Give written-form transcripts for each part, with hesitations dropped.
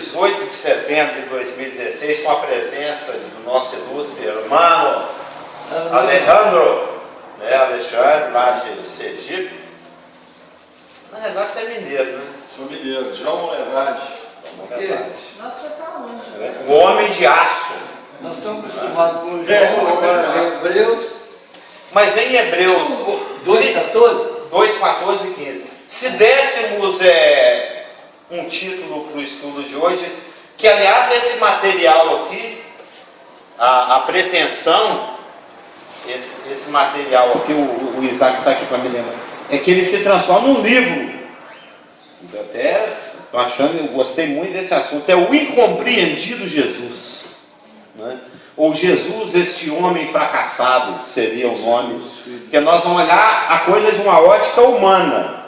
18 de setembro de 2016, com a presença do nosso ilustre irmão Alejandro, Alexandre, lá de Sergipe. Na verdade você é mineiro, né? Sou mineiro, João Levade. Nós foi para onde? O homem de aço. Nós estamos acostumados com o João, agora em Hebreus. Mas em Hebreus 2,14? 2,14 e 15. Se dessemos um título para o estudo de hoje, que aliás esse material aqui, a pretensão, esse material aqui, o Isaac está aqui para me lembrar, é que ele se transforma num livro. Eu até estou achando, eu gostei muito desse assunto, é o incompreendido Jesus, né? Ou Jesus, este homem fracassado, seria o nome, porque nós vamos olhar a coisa de uma ótica humana.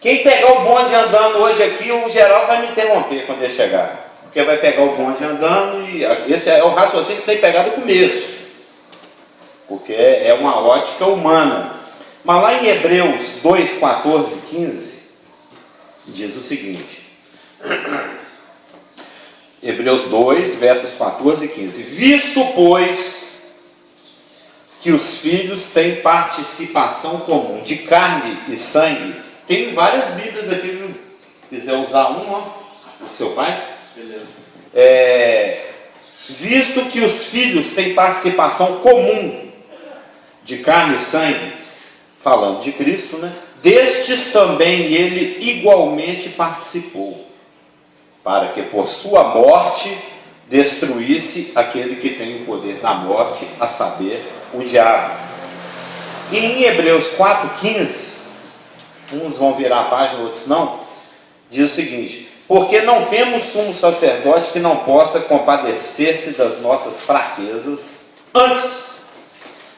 Quem pegar o bonde andando hoje aqui, o geral vai me interromper quando ele chegar, porque vai pegar o bonde andando, e esse é o raciocínio que você tem que pegar do começo, porque é uma ótica humana. Mas lá em Hebreus 2, 14 e 15, diz o seguinte, Hebreus 2, versos 14 e 15, visto, pois, que os filhos têm participação comum de carne e sangue, tem várias Bíblias aqui, viu? Se quiser usar uma, o seu pai. Beleza. Visto que os filhos têm participação comum de carne e sangue, falando de Cristo, né? Destes também ele igualmente participou, para que por sua morte destruísse aquele que tem o poder da morte, a saber, o diabo. E em Hebreus 4,15, uns vão virar a página, outros não, diz o seguinte, porque não temos sumo sacerdote que não possa compadecer-se das nossas fraquezas, antes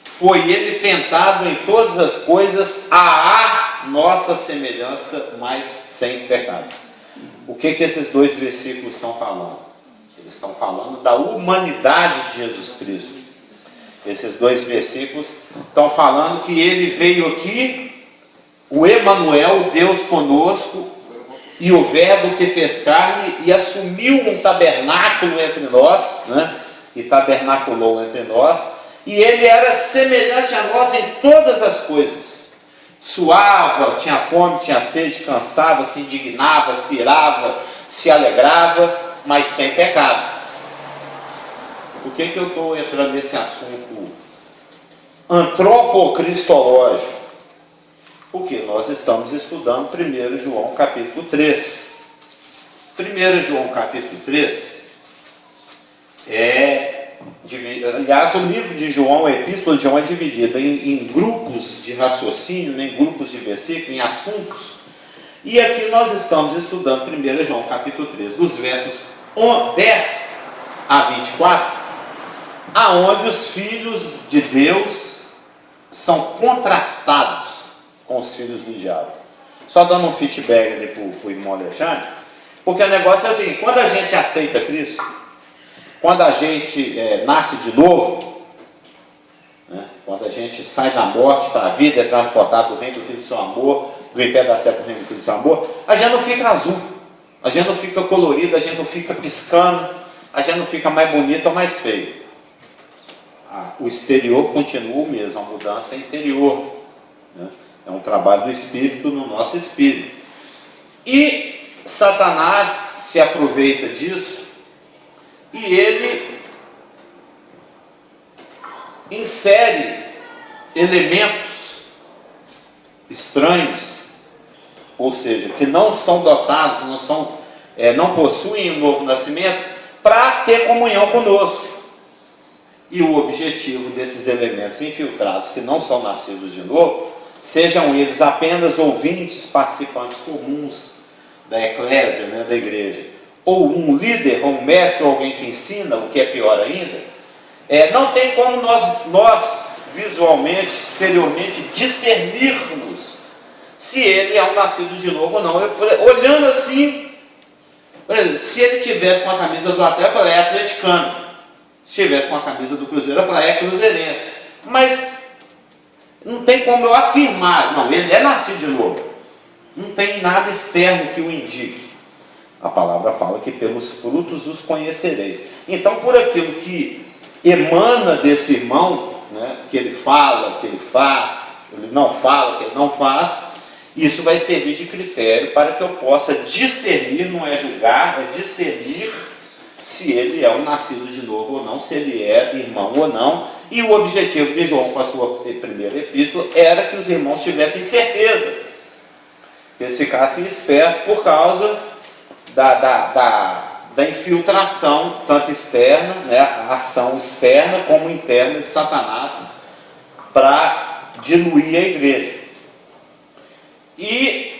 foi ele tentado em todas as coisas à nossa semelhança, mas sem pecado. O que esses dois versículos estão falando? Eles estão falando da humanidade de Jesus Cristo. Esses dois versículos estão falando que ele veio aqui, o Emanuel, Deus conosco, e o Verbo se fez carne e assumiu um tabernáculo entre nós, né? E tabernaculou entre nós. E ele era semelhante a nós em todas as coisas. Suava, tinha fome, tinha sede, cansava, se indignava, se irava, se alegrava, mas sem pecado. Por que eu estou entrando nesse assunto antropocristológico? Porque nós estamos estudando 1 João capítulo 3. 1 João capítulo 3 aliás, o livro de João, a epístola de João é dividida em grupos de raciocínio, né, em grupos de versículos, em assuntos. E aqui nós estamos estudando 1 João capítulo 3, dos versos 10 a 24, aonde os filhos de Deus são contrastados com os filhos do diabo. Só dando um feedback ali para o irmão Alexandre, porque o negócio é assim, quando a gente aceita Cristo, quando a gente nasce de novo, né, quando a gente sai da morte para a vida, é transportado do reino do Filho do seu amor, do império da serra para o reino do Filho do seu amor, a gente não fica azul, a gente não fica colorido, a gente não fica piscando, a gente não fica mais bonito ou mais feio. O exterior continua o mesmo, a mudança é interior, né? É um trabalho do Espírito no nosso espírito. E Satanás se aproveita disso e ele insere elementos estranhos, ou seja, que não são dotados, não possuem um novo nascimento, para ter comunhão conosco. E o objetivo desses elementos infiltrados que não são nascidos de novo, sejam eles apenas ouvintes, participantes comuns da eclésia, né, da igreja, ou um líder, ou um mestre, ou alguém que ensina, o que é pior ainda, não tem como nós visualmente, exteriormente, discernirmos se ele é um nascido de novo ou não. Olhando assim, por exemplo, se ele tivesse com a camisa do Atlético, eu falei, é atleticano. Se tivesse com a camisa do Cruzeiro, eu falei, é cruzeirense. Mas não tem como eu afirmar, não, ele é nascido de novo. Não tem nada externo que o indique. A palavra fala que pelos frutos os conhecereis. Então, por aquilo que emana desse irmão, né, que ele fala, que ele faz, ele não fala, que ele não faz, isso vai servir de critério para que eu possa discernir, não é julgar, é discernir se ele é um nascido de novo ou não, se ele é irmão ou não. E o objetivo de João com a sua primeira epístola era que os irmãos tivessem certeza, que eles ficassem espertos por causa da infiltração, tanto externa, né, a ação externa como interna de Satanás, para diluir a igreja. E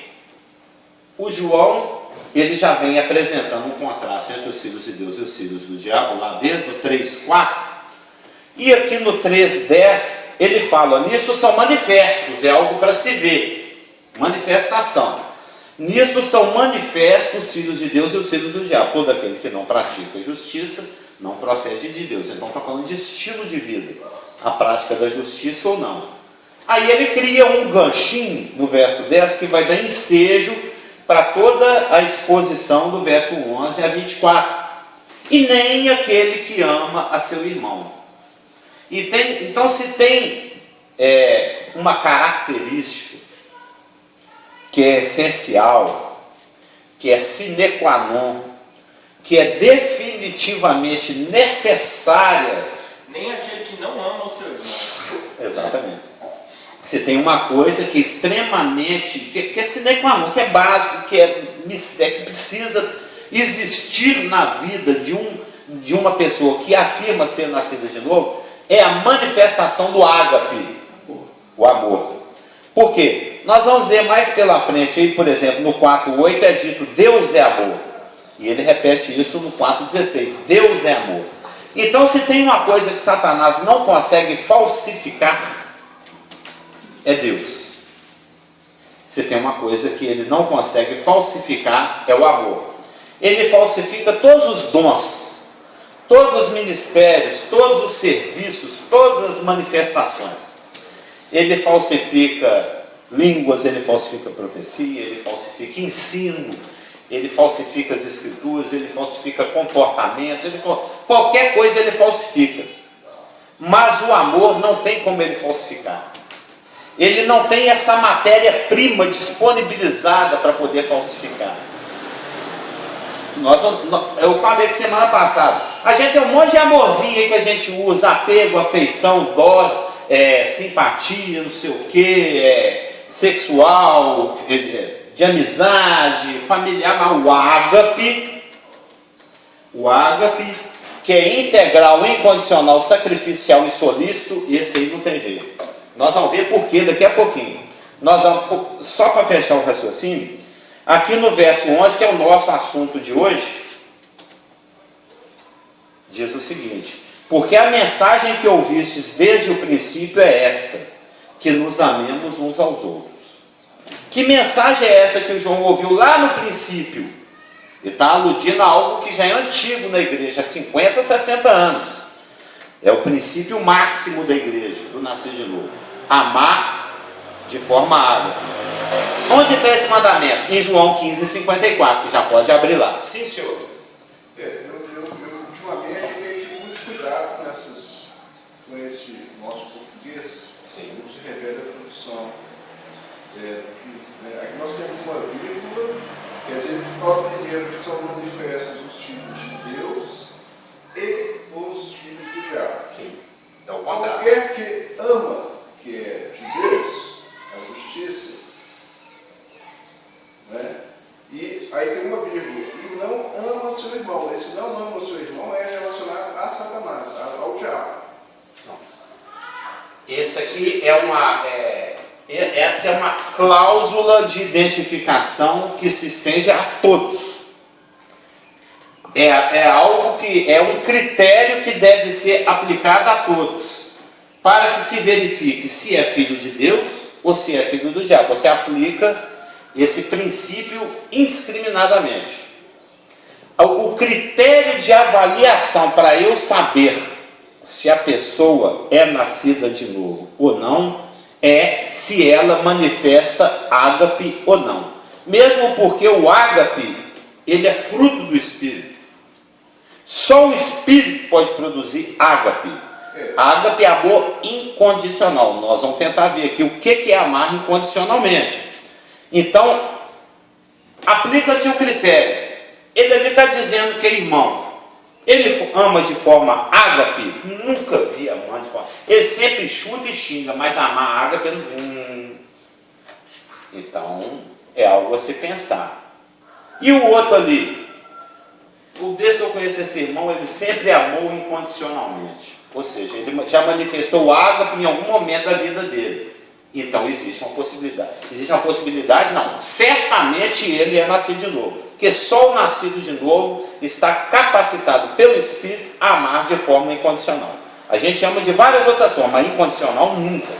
o João, ele já vem apresentando um contraste entre os filhos de Deus e os filhos do diabo, lá desde o 3:4, e aqui no 3:10, ele fala, nisto são manifestos, é algo para se ver, manifestação. Nisto são manifestos os filhos de Deus e os filhos do diabo. Todo aquele que não pratica justiça não procede de Deus. Então está falando de estilo de vida, a prática da justiça ou não. Aí ele cria um ganchinho no verso 10 que vai dar ensejo para toda a exposição do verso 11 a 24. E nem aquele que ama a seu irmão. Então se tem uma característica que é essencial, que é sine qua non, que é definitivamente necessária. Nem aquele que não ama o seu irmão. Exatamente. Você tem uma coisa que é extremamente, que é sine qua non, que é básico, que precisa existir na vida de uma pessoa que afirma ser nascida de novo, é a manifestação do ágape, o amor. Por quê? Nós vamos ver mais pela frente, aí, por exemplo, no 4:8 é dito, Deus é amor. E ele repete isso no 4:16, Deus é amor. Então, se tem uma coisa que Satanás não consegue falsificar, é Deus. Se tem uma coisa que ele não consegue falsificar, é o amor. Ele falsifica todos os dons, todos os ministérios, todos os serviços, todas as manifestações. Ele falsifica línguas, ele falsifica profecia, ele falsifica ensino, ele falsifica as escrituras, ele falsifica comportamento, qualquer coisa ele falsifica. Mas o amor não tem como ele falsificar. Ele não tem essa matéria-prima disponibilizada para poder falsificar. Eu falei que semana passada, a gente tem um monte de amorzinho aí que a gente usa, apego, afeição, dó, simpatia, não sei o que, sexual, de amizade, familiar, mas o ágape, que é integral, incondicional, sacrificial e solícito, esse aí não tem jeito. Nós vamos ver por quê daqui a pouquinho. Nós vamos, só para fechar o raciocínio, aqui no verso 11, que é o nosso assunto de hoje, diz o seguinte, porque a mensagem que ouvistes desde o princípio é esta, que nos amemos uns aos outros. Que mensagem é essa que o João ouviu lá no princípio? Ele está aludindo a algo que já é antigo na igreja, há 50, 60 anos. É o princípio máximo da igreja, do nascer de novo. Amar de forma água. Onde está esse mandamento? Em João 15:54, que já pode abrir lá. Sim, senhor. Eu ultimamente tenho tido muito cuidado com esse nosso português. Sim. Como se refere à produção. Aqui nós temos uma vírgula, quer dizer, ele fala primeiro que são manifestos os filhos de Deus e os filhos do diabo. Sim. É o contrário. Qualquer que ama, que é de Deus, a justiça, né? E aí tem uma vírgula, e não ama seu irmão. Esse não ama seu irmão é relacionado a Satanás, ao diabo. Não. Esse aqui essa é uma cláusula de identificação que se estende a todos. É algo que é um critério que deve ser aplicado a todos, para que se verifique se é filho de Deus ou se é filho do diabo. Você aplica esse princípio indiscriminadamente. O critério de avaliação para eu saber se a pessoa é nascida de novo ou não é se ela manifesta ágape ou não. Mesmo porque o ágape ele é fruto do Espírito. Só o Espírito pode produzir ágape. Ágape é amor incondicional. Nós vamos tentar ver aqui o que é amar incondicionalmente. Então, aplica-se o critério. Ele ali está dizendo que é irmão. Ele ama de forma ágape? Nunca vi amar de forma. Ele sempre chuta e xinga, mas amar ágape Então, é algo a se pensar. E o outro ali? Desde que eu conheço esse irmão, ele sempre amou incondicionalmente. Ou seja, ele já manifestou o ágape em algum momento da vida dele. Então existe uma possibilidade. Existe uma possibilidade? Não. Certamente ele é nascido de novo. Porque só o nascido de novo está capacitado pelo Espírito a amar de forma incondicional. A gente chama de várias outras formas, mas incondicional nunca.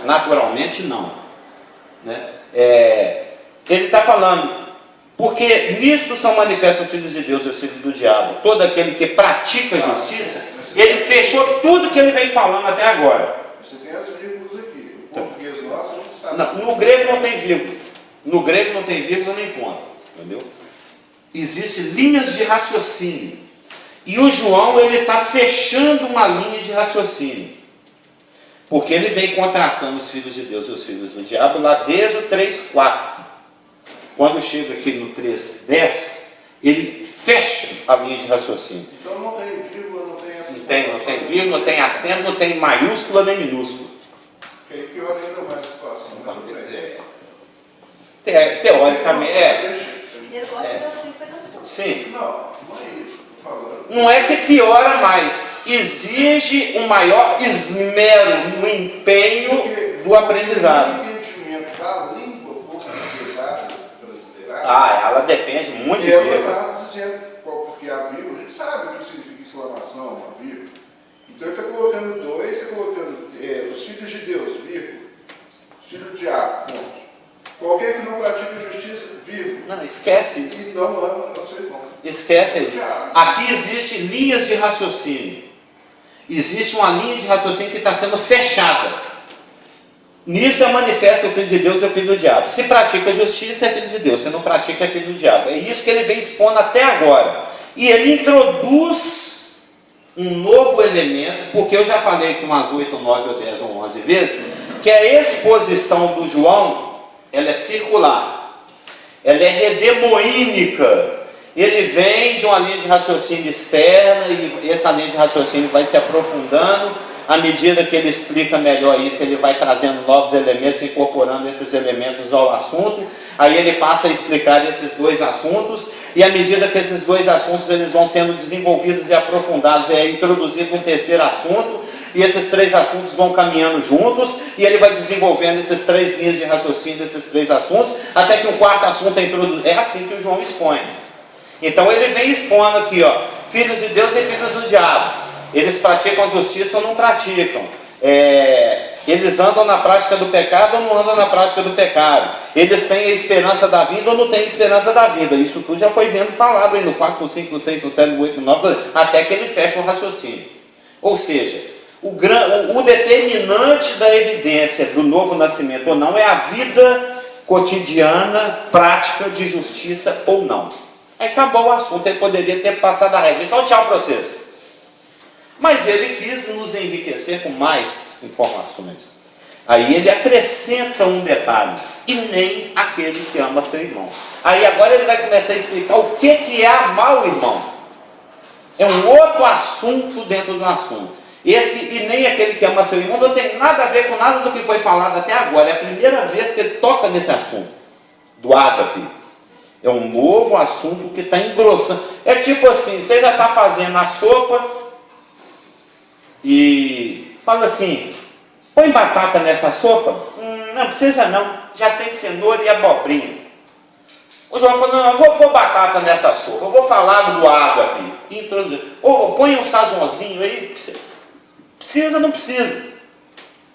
Naturalmente não. Né? Ele está falando, porque nisto são manifestos os filhos de Deus e os filhos do diabo. Todo aquele que pratica justiça, ele fechou tudo que ele vem falando até agora. Você tem as vírgulas aqui. O português nosso não está. Não, no grego não tem vírgula. No grego não tem vírgula nem ponto. Entendeu? Existem linhas de raciocínio. E o João, ele está fechando uma linha de raciocínio. Porque ele vem contrastando os filhos de Deus e os filhos do diabo lá desde o 3:4. Quando chega aqui no 3:10, ele fecha a linha de raciocínio. Então não tem vírgula, não tem acento. Não tem vírgula, não tem acento, não tem maiúscula nem minúscula. Que aí pior ainda mais a situação. Teoricamente, Ele gosta de versículo não. Sim. Não é isso. Estou falando. Não é que piora mais, exige um maior esmero no empenho do aprendizado. O entendimento da língua portuguesa brasileira. Ela depende muito de ela vírgula. está dizendo, porque a vírgula, a gente sabe o que significa exclamação, uma vírgula. Então ele está colocando 2, está colocando os filhos de Deus, vírgula. Filho do diabo, ponto. Qualquer que não pratica justiça, vírgula. Não, esquece isso. E não ama o seu irmão. Esquece isso. Aqui existem linhas de raciocínio. Existe uma linha de raciocínio que está sendo fechada. Nisto é manifesto o filho de Deus e o filho do diabo. Se pratica justiça, é filho de Deus. Se não pratica, é filho do diabo. É isso que ele vem expondo até agora. E ele introduz um novo elemento, porque eu já falei que umas 8, 9, ou 10, ou 11 vezes, que a exposição do João, ela é circular. Ela é redemoínica. Ele vem de uma linha de raciocínio externa e essa linha de raciocínio vai se aprofundando. À medida que ele explica melhor isso, ele vai trazendo novos elementos, incorporando esses elementos ao assunto. Aí ele passa a explicar esses dois assuntos, e à medida que esses dois assuntos eles vão sendo desenvolvidos e aprofundados, é introduzido um terceiro assunto, e esses 3 assuntos vão caminhando juntos, e ele vai desenvolvendo essas 3 linhas de raciocínio desses 3 assuntos, até que um 4º assunto é introduzido. É assim que o João expõe. Então ele vem expondo aqui, filhos de Deus e filhos do diabo. Eles praticam justiça ou não praticam. Eles andam na prática do pecado ou não andam na prática do pecado. Eles têm a esperança da vida ou não têm a esperança da vida. Isso tudo já foi vendo falado aí no 4, no 5, no 6, no 7, no 8, no 9, até que ele fecha o raciocínio. Ou seja, o determinante da evidência do novo nascimento ou não é a vida cotidiana, prática de justiça ou não. Aí acabou o assunto, ele poderia ter passado a regra. Então tchau para vocês. Mas ele quis nos enriquecer com mais informações. Aí ele acrescenta um detalhe: e nem aquele que ama seu irmão. Aí agora ele vai começar a explicar o que é amar o irmão. É um outro assunto dentro do assunto. Esse e nem aquele que ama seu irmão não tem nada a ver com nada do que foi falado até agora. É a primeira vez que ele toca nesse assunto do ágape. É um novo assunto que está engrossando. É tipo assim, você já está fazendo a sopa e fala assim: põe batata nessa sopa? Não precisa não, já tem cenoura e abobrinha. O João falou: não, eu vou pôr batata nessa sopa, eu vou falar do ágape, introduzir. Ou põe um sazonzinho aí, precisa, não precisa.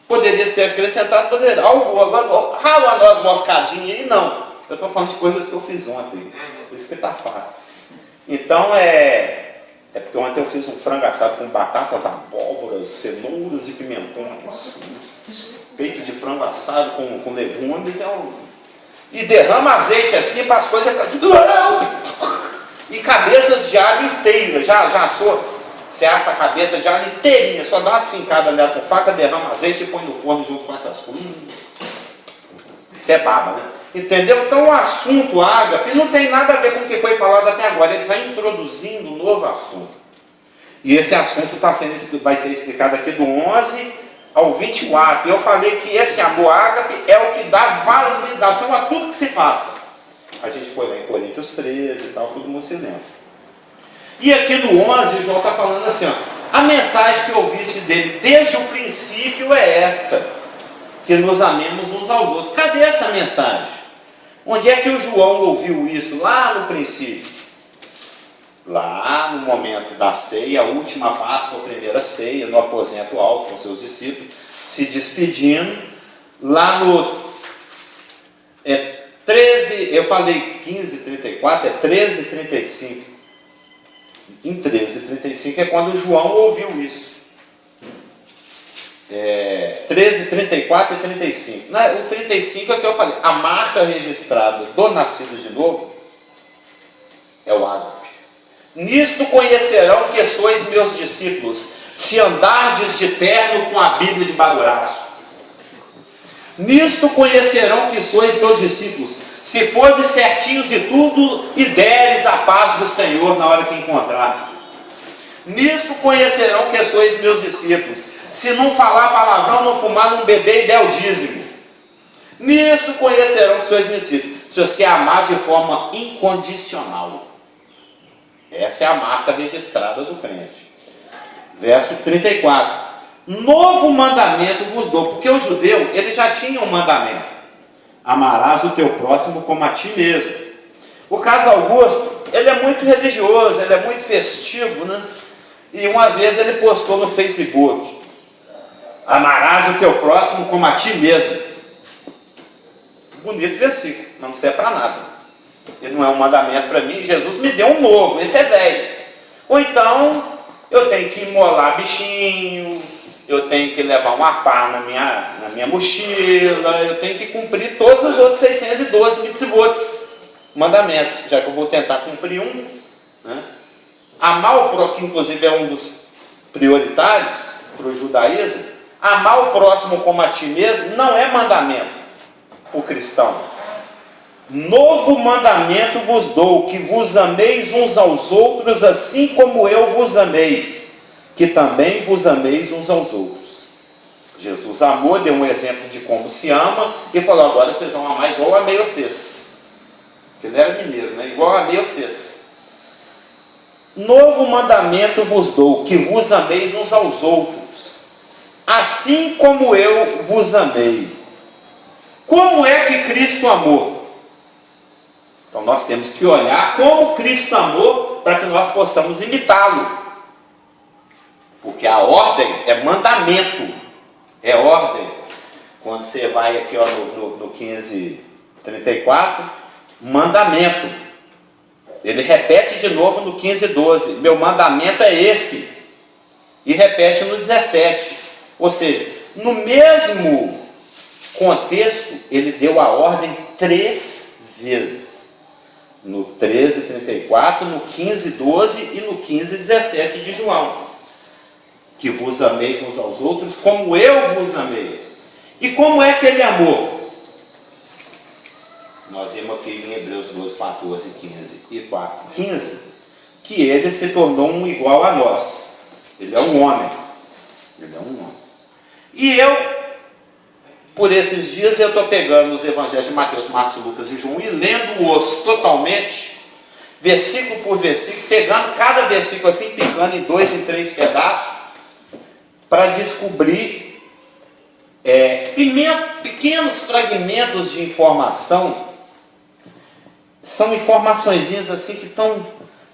Poderia ser acrescentado, poderia, algo, agora, rala a noz moscadinha aí, não. Eu estou falando de coisas que eu fiz ontem, por isso que está fácil. Então porque ontem eu fiz um frango assado com batatas, abóboras, cenouras e pimentões. Peito de frango assado com legumes. E derrama azeite assim para as coisas. e cabeças de alho inteiras. Já assou? Você assa a cabeça de alho inteirinha, só dá uma fincada nela com faca, derrama azeite e põe no forno junto com essas coisas. Isso é baba, né? Entendeu? Então o assunto ágape não tem nada a ver com o que foi falado até agora. Ele vai introduzindo um novo assunto. E esse assunto vai ser explicado aqui do 11 ao 24. E eu falei que esse amor ágape é o que dá validação a tudo que se faça. A gente foi lá em Coríntios 13 e tal, todo mundo se lembra. E aqui no 11, João está falando assim, ó, a mensagem que ouviste dele desde o princípio é esta, que nos amemos uns aos outros. Cadê essa mensagem? Onde é que o João ouviu isso? Lá no princípio. Lá no momento da ceia, a última Páscoa, a primeira ceia, no aposento alto com seus discípulos, se despedindo, lá no 13, eu falei 15:34, é 13:35. Em 13:35 é quando João ouviu isso. 13:34 e 35. O 35 é que eu falei, a marca registrada do nascido de novo é o ágape. Nisto conhecerão que sois meus discípulos, se andardes de terno com a Bíblia debaixo do braço. Nisto conhecerão que sois meus discípulos, se fores certinhos e tudo, e deres a paz do Senhor na hora que encontrar. Nisto conhecerão que sois meus discípulos, se não falar palavrão, não fumar, não beber e der o dízimo. Nisto conhecerão que sois meus discípulos, se você amar de forma incondicional. Essa é a marca registrada do crente. Verso 34. Novo mandamento vos dou, porque o judeu, ele já tinha um mandamento. Amarás o teu próximo como a ti mesmo. O caso Augusto, ele é muito religioso, ele é muito festivo, né? E uma vez ele postou no Facebook: amarás o teu próximo como a ti mesmo. Bonito versículo, mas não serve para nada. Ele não é um mandamento para mim. Jesus me deu um novo, esse é velho. Ou então, eu tenho que imolar bichinho, eu tenho que levar uma pá na minha mochila, eu tenho que cumprir todos os outros 612 mitzvots, mandamentos, já que eu vou tentar cumprir um, né? Amar o próximo, que inclusive é um dos prioritários para o judaísmo, amar o próximo como a ti mesmo não é mandamento para o cristão. Novo mandamento vos dou, que vos ameis uns aos outros, assim como eu vos amei, que também vos ameis uns aos outros. Jesus amou, deu um exemplo de como se ama, e falou: agora vocês vão amar igual eu amei vocês. Porque ele era mineiro, né? Igual eu amei vocês. Novo mandamento vos dou, que vos ameis uns aos outros, assim como eu vos amei. Como é que Cristo amou? Então nós temos que olhar como Cristo amou para que nós possamos imitá-lo. Porque a ordem é mandamento, é ordem. Quando você vai aqui ó, no 15:34, mandamento. Ele repete de novo no 15:12, meu mandamento é esse. E repete no 17. Ou seja, no mesmo contexto, ele deu a ordem 3 vezes. No 13:34, no 15:12 e no 15:17 de João. Que vos ameis uns aos outros como eu vos amei. E como é que ele amou? Nós vimos aqui em Hebreus 12, 14, 15 e 15, que ele se tornou um igual a nós. Ele é um homem. Ele é um homem. E eu, por esses dias, eu estou pegando os evangelhos de Mateus, Marcos, Lucas e João e lendo-os totalmente, versículo por versículo, pegando cada versículo assim, picando em 2 e 3 pedaços, para descobrir pequenos fragmentos de informação. São informaçõezinhas assim que estão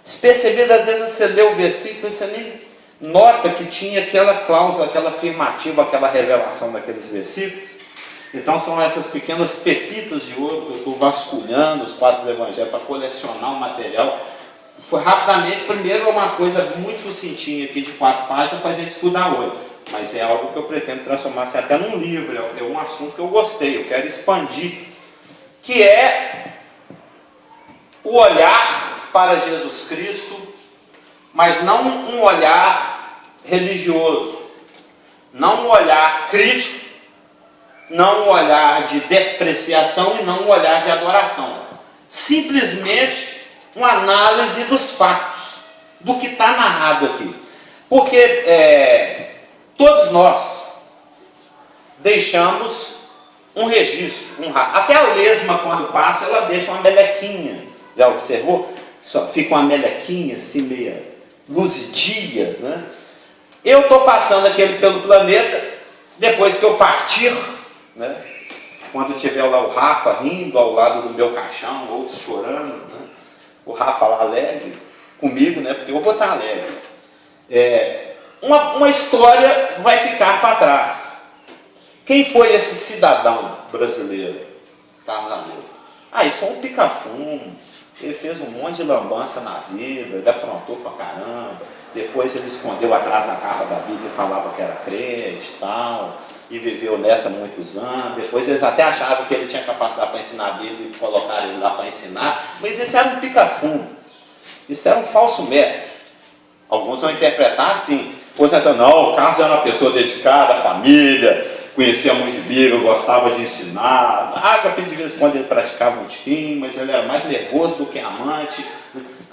despercebidas. Às vezes você lê o versículo e você nem nota que tinha aquela cláusula, aquela afirmativa, aquela revelação daqueles versículos. Então são essas pequenas pepitas de ouro que eu estou vasculhando os 4 evangelhos para colecionar o material. Foi rapidamente, primeiro é uma coisa muito sucintinha aqui de 4 páginas para a gente estudar hoje. Mas é algo que eu pretendo transformar assim, até num livro, é um assunto que eu gostei, eu quero expandir. Que é o olhar para Jesus Cristo, mas não um olhar religioso, não um olhar crítico, não um olhar de depreciação e não um olhar de adoração. Simplesmente uma análise dos fatos, do que está narrado aqui. Porque todos nós deixamos um registro, até a lesma quando passa, ela deixa uma melequinha. Já observou? Só fica uma melequinha assim, meia luzidia, né? Eu estou passando aqui pelo planeta, depois que eu partir, né? Quando tiver lá o Rafa rindo ao lado do meu caixão, outros chorando, né? O Rafa lá alegre comigo, né? Porque eu vou estar alegre. Uma história vai ficar para trás. Quem foi esse cidadão brasileiro? Carlos Almeida. Isso foi um pica-fumo. Ele fez um monte de lambança na vida, ele aprontou pra caramba. Depois ele escondeu atrás da capa da Bíblia e falava que era crente e tal. E viveu nessa muitos anos. Depois eles até achavam que ele tinha capacidade para ensinar a Bíblia e colocaram ele lá para ensinar. Mas esse era um pica-fumo. Isso era um falso mestre. Alguns vão interpretar assim. Outros então, não, o Carlos era uma pessoa dedicada à família, conhecia muito de Bíblia, gostava de ensinar. Ágape, de vez em quando, ele praticava um tiquinho, mas ele era mais nervoso do que amante.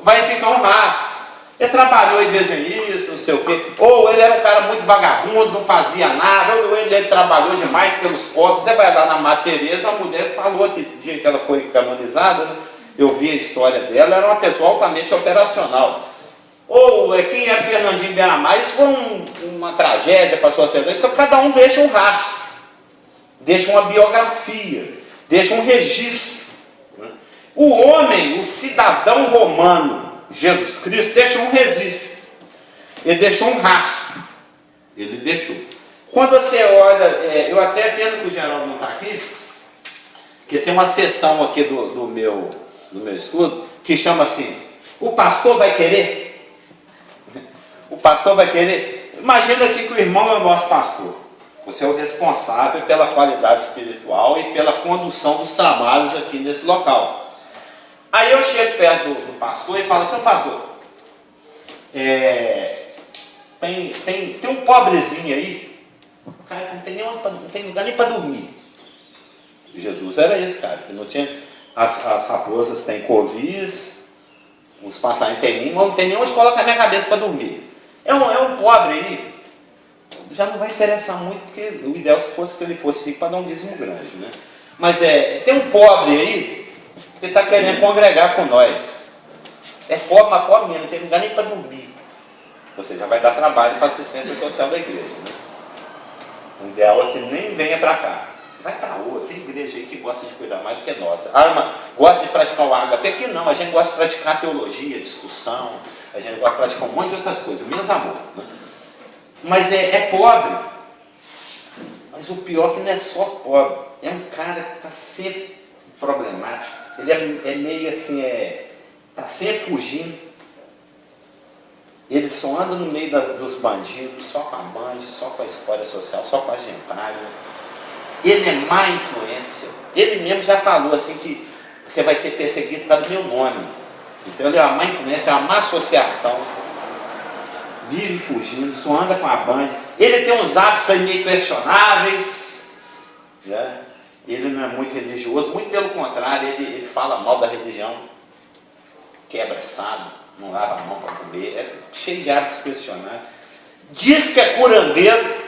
Vai ficar um rastro. Ele trabalhou em desenhista, não sei o quê. Ou ele era um cara muito vagabundo, não fazia nada. Ou ele trabalhou demais pelos pobres. Você vai lá na Madre Teresa, a mulher que falou que dia que ela foi canonizada, né? Eu vi a história dela, era uma pessoa altamente operacional. Ou quem é Fernandinho Beiramar, isso foi uma tragédia para a sociedade. Então cada um deixa um rastro, deixa uma biografia, deixa um registro. O homem, o cidadão romano, Jesus Cristo, deixa um registro. Ele deixou um rastro. Ele deixou. Quando você olha, eu até pena que o Geraldo não está aqui, porque tem uma seção aqui do meu estudo que chama assim: o pastor vai querer? O pastor vai querer? Imagina aqui que o irmão é o nosso pastor. Você é o responsável pela qualidade espiritual e pela condução dos trabalhos aqui nesse local. Aí eu chego perto do pastor e falo assim: pastor, tem um pobrezinho aí, o cara que não tem lugar nem para dormir. Jesus era esse cara, que não tinha. As raposas têm covis, os passarinhos têm ninho, mas não tem nem onde colocar a minha cabeça para dormir. É um pobre aí, já não vai interessar muito, porque o ideal fosse que ele fosse rico para dar um dízimo grande, né? Mas tem um pobre aí que está querendo congregar com nós. É pobre, mas pobre mesmo, não tem lugar nem para dormir. Você já vai dar trabalho para a assistência social da igreja, né? O ideal é que nem venha para cá. Vai para outra, tem igreja aí que gosta de cuidar mais do que a nossa. Gosta de praticar o ágape, aqui não, a gente gosta de praticar teologia, discussão, a gente gosta de praticar um monte de outras coisas, menos amor, né? Mas é pobre. Mas o pior é que não é só pobre, é um cara que está sempre problemático. Ele é meio assim, está sempre fugindo. Ele só anda no meio dos bandidos, só com a banda, só com a escória social, só com a gentalha. Ele é má influência. Ele mesmo já falou assim que você vai ser perseguido por causa do meu nome. Então ele é uma má influência, é uma má associação. Vive fugindo, só anda com a banda. Ele tem uns hábitos aí meio questionáveis, né? Ele não é muito religioso, muito pelo contrário, ele fala mal da religião, quebra sábado, não lava a mão para comer, é cheio de hábitos questionáveis. Diz que é curandeiro.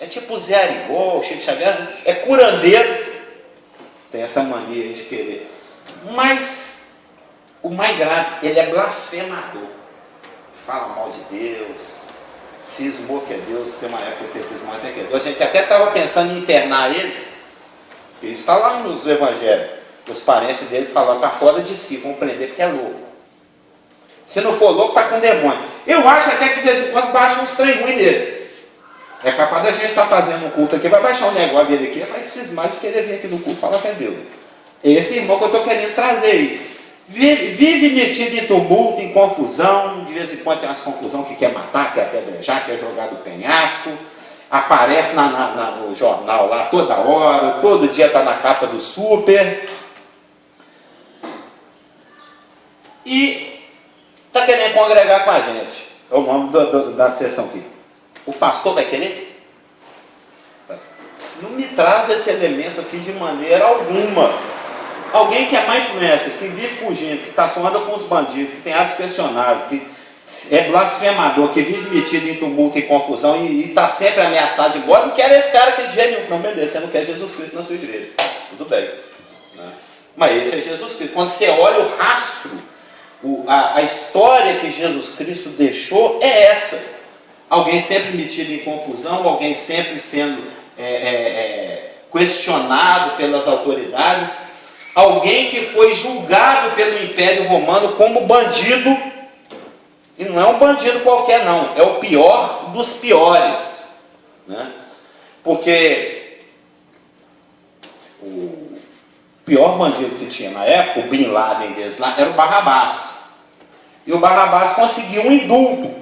É tipo Zé Arigó, Chico Xavier, é curandeiro. Tem essa mania de querer. Mas o mais grave, ele é blasfemador. Fala mal de Deus, cismou que é Deus. Tem uma época que cismou até que é Deus. A gente até estava pensando em internar ele. Isso está lá nos evangelhos. Os parentes dele falaram: está fora de si, vão prender porque é louco. Se não for louco, está com demônio. Eu acho até que de vez em quando baixa uns trem ruins dele. É capaz da gente estar fazendo um culto aqui, vai baixar um negócio dele aqui, vai cismar de querer vir aqui no culto e falar que é Deus. Esse irmão que eu estou querendo trazer aí. Vive metido em tumulto, em confusão, de vez em quando tem umas confusão que quer matar, quer apedrejar, quer jogar do penhasco, aparece no jornal lá toda hora, todo dia está na capa do super. E está querendo congregar com a gente. É o nome da sessão aqui. O pastor vai querer? Não me traz esse elemento aqui de maneira alguma. Alguém que é má influência, que vive fugindo, que só anda com os bandidos, que tem atos questionáveis, que é blasfemador, que vive metido em tumulto e confusão e está sempre ameaçado de ir embora, não quero esse cara que de jeito nenhum. Não, beleza, você não quer Jesus Cristo na sua igreja. Tudo bem. Né? Mas esse é Jesus Cristo. Quando você olha o rastro, a história que Jesus Cristo deixou é essa. Alguém sempre metido em confusão, alguém sempre sendo questionado pelas autoridades, alguém que foi julgado pelo Império Romano como bandido, e não é um bandido qualquer não, é o pior dos piores, né? Porque o pior bandido que tinha na época, o Bin Laden deles lá, era o Barrabás, e o Barrabás conseguiu um indulto,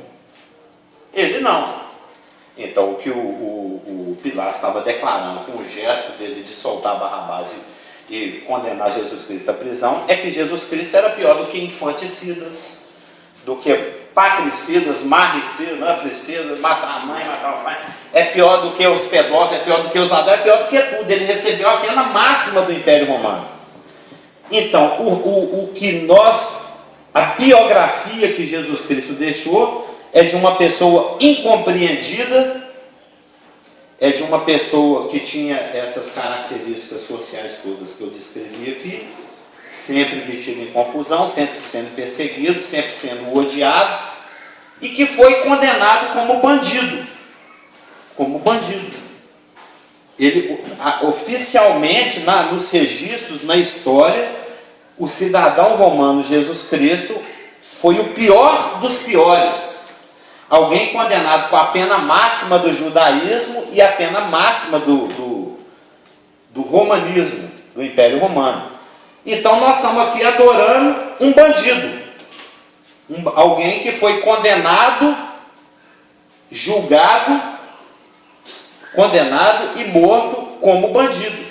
ele não. Então o que o Pilatos estava declarando com o gesto dele de soltar Barrabás e condenar Jesus Cristo à prisão, é que Jesus Cristo era pior do que infanticidas, do que patricidas, marricidas, atricidas, matar a mãe, matar o pai, é pior do que os pedófilos, é pior do que os ladrões, é pior do que tudo. Ele recebeu a pena máxima do Império Romano. Então, a biografia que Jesus Cristo deixou é de uma pessoa incompreendida, é de uma pessoa que tinha essas características sociais todas que eu descrevi aqui, sempre metido em confusão, sempre sendo perseguido, sempre sendo odiado, e que foi condenado como bandido. Como bandido. Ele, oficialmente, nos registros, na história, o cidadão romano Jesus Cristo foi o pior dos piores. Alguém condenado com a pena máxima do judaísmo e a pena máxima do romanismo, do Império Romano. Então nós estamos aqui adorando um bandido. Alguém que foi condenado, julgado, condenado e morto como bandido.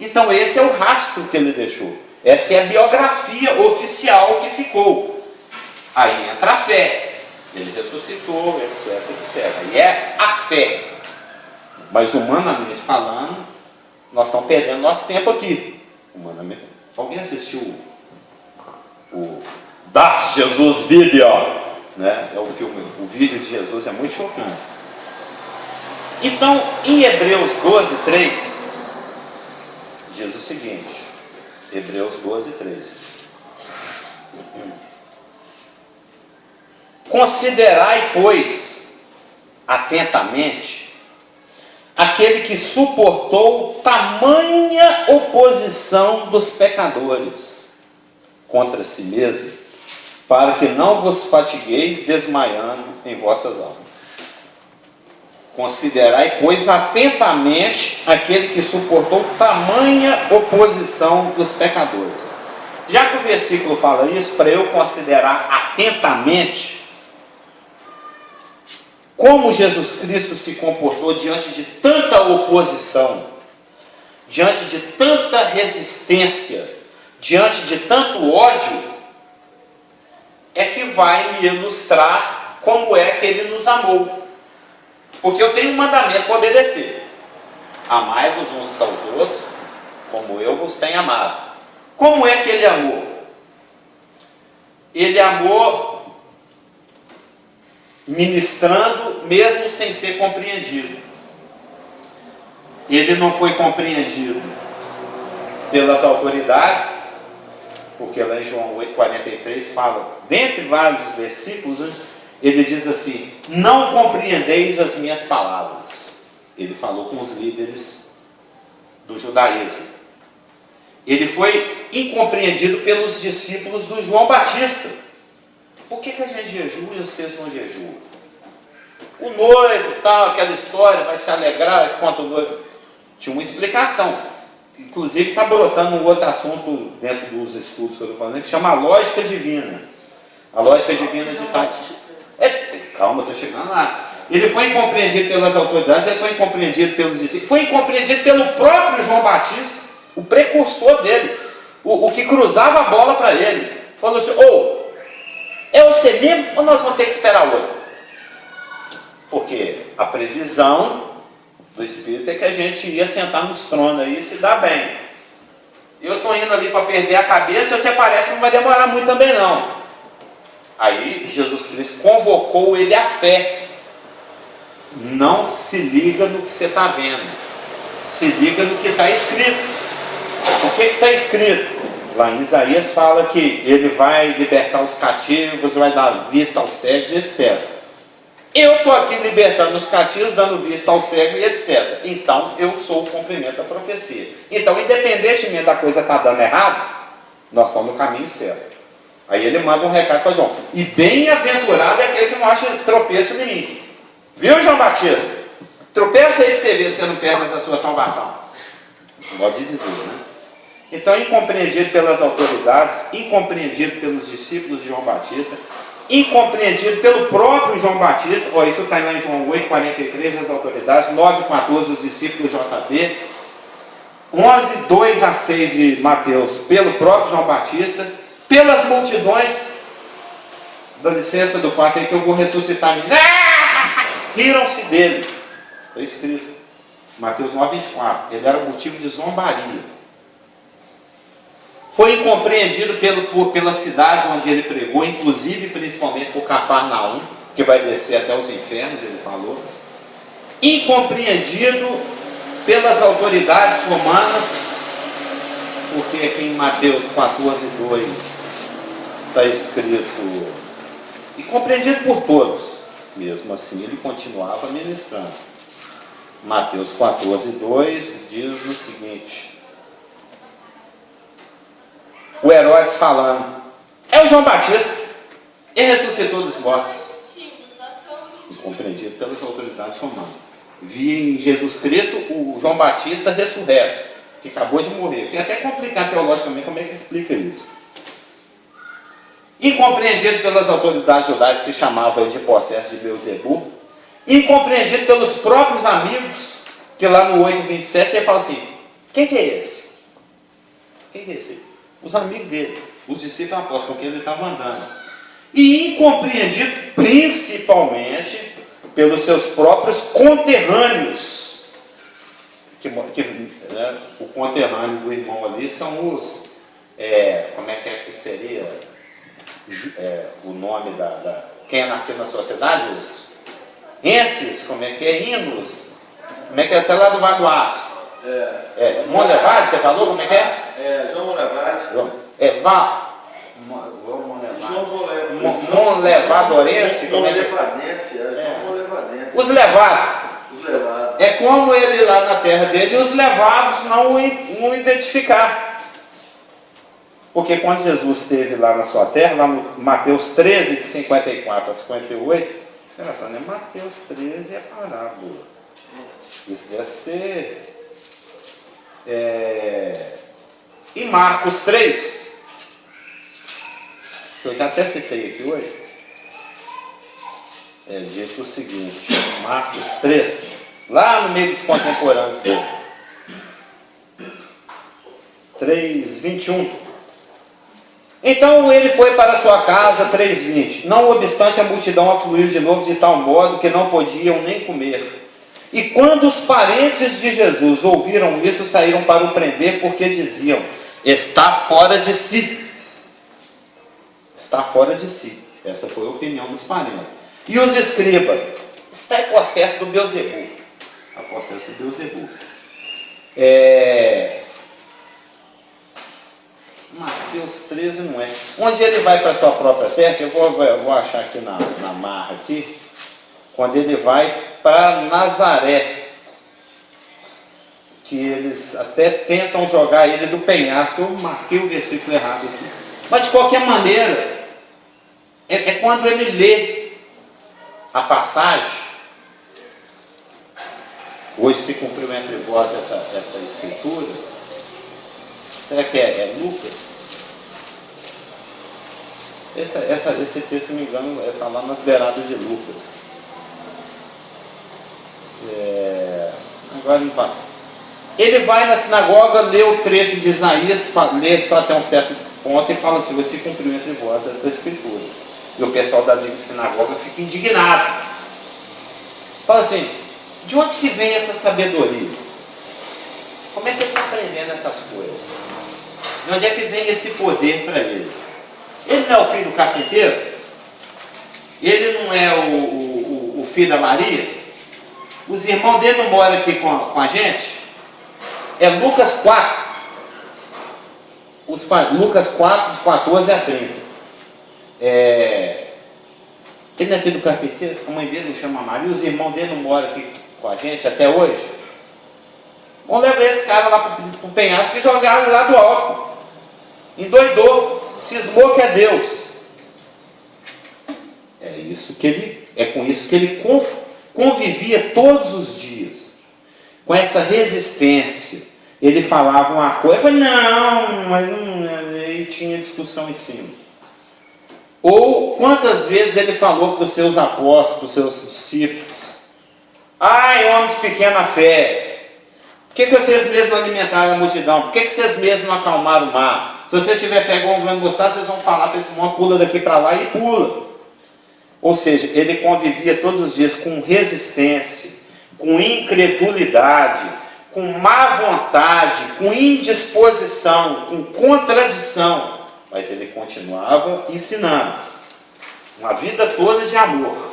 Então esse é o rastro que ele deixou. Essa é a biografia oficial que ficou. Aí entra a fé. Ele ressuscitou, etc, etc. E é a fé. Mas humanamente falando, nós estamos perdendo nosso tempo aqui. Humanamente. Alguém assistiu o Das Jesus Video? Né? É o filme, o vídeo de Jesus é muito chocante. Então, em Hebreus 12, 3, diz o seguinte. Hebreus 12, 3. Considerai, pois, atentamente, aquele que suportou tamanha oposição dos pecadores contra si mesmo, para que não vos fatigueis desmaiando em vossas almas. Considerai, pois, atentamente aquele que suportou tamanha oposição dos pecadores. Já que o versículo fala isso, para eu considerar atentamente como Jesus Cristo se comportou diante de tanta oposição, diante de tanta resistência, diante de tanto ódio, é que vai me ilustrar como é que ele nos amou. Porque eu tenho um mandamento para obedecer. Amai-vos uns aos outros, como eu vos tenho amado. Como é que ele amou? Ele amou ministrando mesmo sem ser compreendido. Ele não foi compreendido pelas autoridades, porque lá em João 8,43 fala, dentre vários versículos, né, ele diz assim, não compreendeis as minhas palavras. Ele falou com os líderes do judaísmo. Ele foi incompreendido pelos discípulos do João Batista. Por que a gente jejua e vocês não jejuam? O noivo, tal, aquela história, vai se alegrar enquanto o noivo... Tinha uma explicação. Inclusive está brotando um outro assunto dentro dos estudos que eu estou fazendo, que chama a lógica divina. A lógica divina de tal... Calma, estou chegando lá. Ele foi incompreendido pelas autoridades, ele foi incompreendido pelos discípulos, foi incompreendido pelo próprio João Batista, o precursor dele, o que cruzava a bola para ele. Falou assim, É você mesmo ou nós vamos ter que esperar outro? Porque a previsão do Espírito é que a gente ia sentar nos tronos aí e se dar bem. Eu estou indo ali para perder a cabeça, você parece que não vai demorar muito também não. Aí Jesus Cristo convocou ele à fé. Não se liga no que você está vendo, se liga no que está escrito. O que está escrito? Lá em Isaías fala que ele vai libertar os cativos, vai dar vista aos cegos, etc. Eu estou aqui libertando os cativos, dando vista aos cegos e etc. Então eu sou o cumprimento da profecia. Então, independentemente da coisa estar dando errado, nós estamos no caminho certo. Aí ele manda um recado para João. E bem-aventurado é aquele que não acha tropeço em mim. Viu, João Batista? Tropeça aí para você ver se você não perde a sua salvação. Pode dizer, né? Então, incompreendido pelas autoridades, incompreendido pelos discípulos de João Batista, incompreendido pelo próprio João Batista, isso está lá em João 8:43, as autoridades, 9:14, os discípulos JB, 11:2-6 de Mateus, pelo próprio João Batista, pelas multidões. Dá licença do quarto aí que eu vou ressuscitar. Riram-se dele. Está escrito. Mateus 9:24. Ele era motivo de zombaria. Foi incompreendido pelas cidades onde ele pregou, inclusive principalmente por Cafarnaum, que vai descer até os infernos, ele falou. Incompreendido pelas autoridades romanas, porque aqui em Mateus 14:2 está escrito, e compreendido por todos. Mesmo assim, ele continuava ministrando. Mateus 14:2 diz o seguinte: o Herodes falando, é o João Batista, ele ressuscitou dos mortos. Incompreendido pelas autoridades romanas. Vi em Jesus Cristo o João Batista ressurreto, que acabou de morrer. Tem até complicado teologicamente como é que explica isso. Incompreendido pelas autoridades judaicas que chamavam ele de possesso de Beelzebul. Incompreendido pelos próprios amigos, que lá no 8:27 ele fala assim, quem que é esse? Quem que é esse? Os amigos dele, os discípulos apóstolos com quem ele estava andando. E incompreendido principalmente pelos seus próprios conterrâneos. O conterrâneo do irmão ali são os, como é que seria o nome quem é nascido na sociedade? Os enses, como é que é? Ínulos. Como é que é? Sei lá do Vale do Aço. Monlevade, você falou? Como é que é? João Monlevade. Monlevadorense. Monlevadense, João Monlevadense. Os levados. Levados. É como ele lá na terra dele, os levados não o identificar. Porque quando Jesus esteve lá na sua terra, lá no Mateus 13, de 54-58, engraçado, né? Mateus 13 é parábola. Isso deve ser. Em Marcos 3, que eu já até citei aqui hoje, diz o seguinte, Marcos 3, lá no meio dos contemporâneos dele, 3:21. Então ele foi para sua casa, 3:20. Não obstante, a multidão afluiu de novo de tal modo que não podiam nem comer. E quando os parentes de Jesus ouviram isso, saíram para o prender, porque diziam, está fora de si. Está fora de si. Essa foi a opinião dos parentes. E os escribas, está em possesso do Beelzebul. A possesso do Beelzebul. Mateus 13 não é. Onde ele vai para a sua própria terra, eu vou achar aqui na marra aqui, quando ele vai para Nazaré, que eles até tentam jogar ele do penhasco. Eu marquei o versículo errado aqui. Mas de qualquer maneira, é quando ele lê a passagem, hoje se cumpriu entre vós essa escritura. Será que é Lucas? Esse texto, se não me engano, está lá nas beiradas de Lucas. Agora não vai. Ele vai na sinagoga, lê o trecho de Isaías, lê só até um certo ponto e fala assim, vai se cumpriu entre vós essa escritura. E o pessoal da sinagoga fica indignado. Fala assim, de onde que vem essa sabedoria? Como é que ele está aprendendo essas coisas? De onde é que vem esse poder para ele? Ele não é o filho do carpinteiro? Ele não é o filho da Maria? Os irmãos dele não moram aqui com a gente? É Lucas 4. Lucas 4, de 14 a 30. Ele não é filho do carpinteiro? A mãe dele não chama Maria? Os irmãos dele não moram aqui com a gente até hoje? Vamos levar esse cara lá para o penhasco e jogar ele lá do alto. Endoidou, cismou que é Deus. É com isso que ele convivia todos os dias. Com essa resistência. Ele falava uma coisa, não, mas não, e tinha discussão em cima. Ou quantas vezes ele falou para os seus apóstolos, para os seus discípulos: ai, homens de pequena fé, por que vocês mesmos alimentaram a multidão? Por que vocês mesmos não acalmaram o mar? Se vocês tiverem fé igual um grão de mostarda, vocês vão falar para esse monte, pula daqui para lá e pula. Ou seja, ele convivia todos os dias com resistência, com incredulidade, com má vontade, com indisposição, com contradição. Mas ele continuava ensinando. Uma vida toda de amor.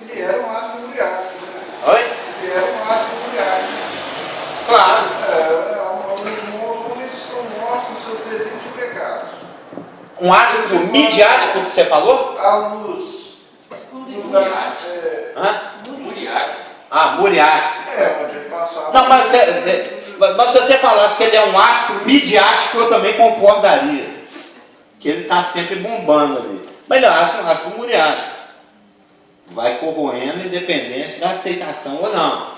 Ele era um astro muriático, né? Oi? Ele era um astro muriático. Claro. Os homens mostram seus delitos e pecados. Um ácido midiático que você falou? A luz. Muriático. Ah, muriático. Onde ele passava. Não, mas se você falasse que ele é um astro midiático, eu também concordaria. Que ele está sempre bombando ali. Mas ele é um astro muriático. Vai corroendo independente da aceitação ou não.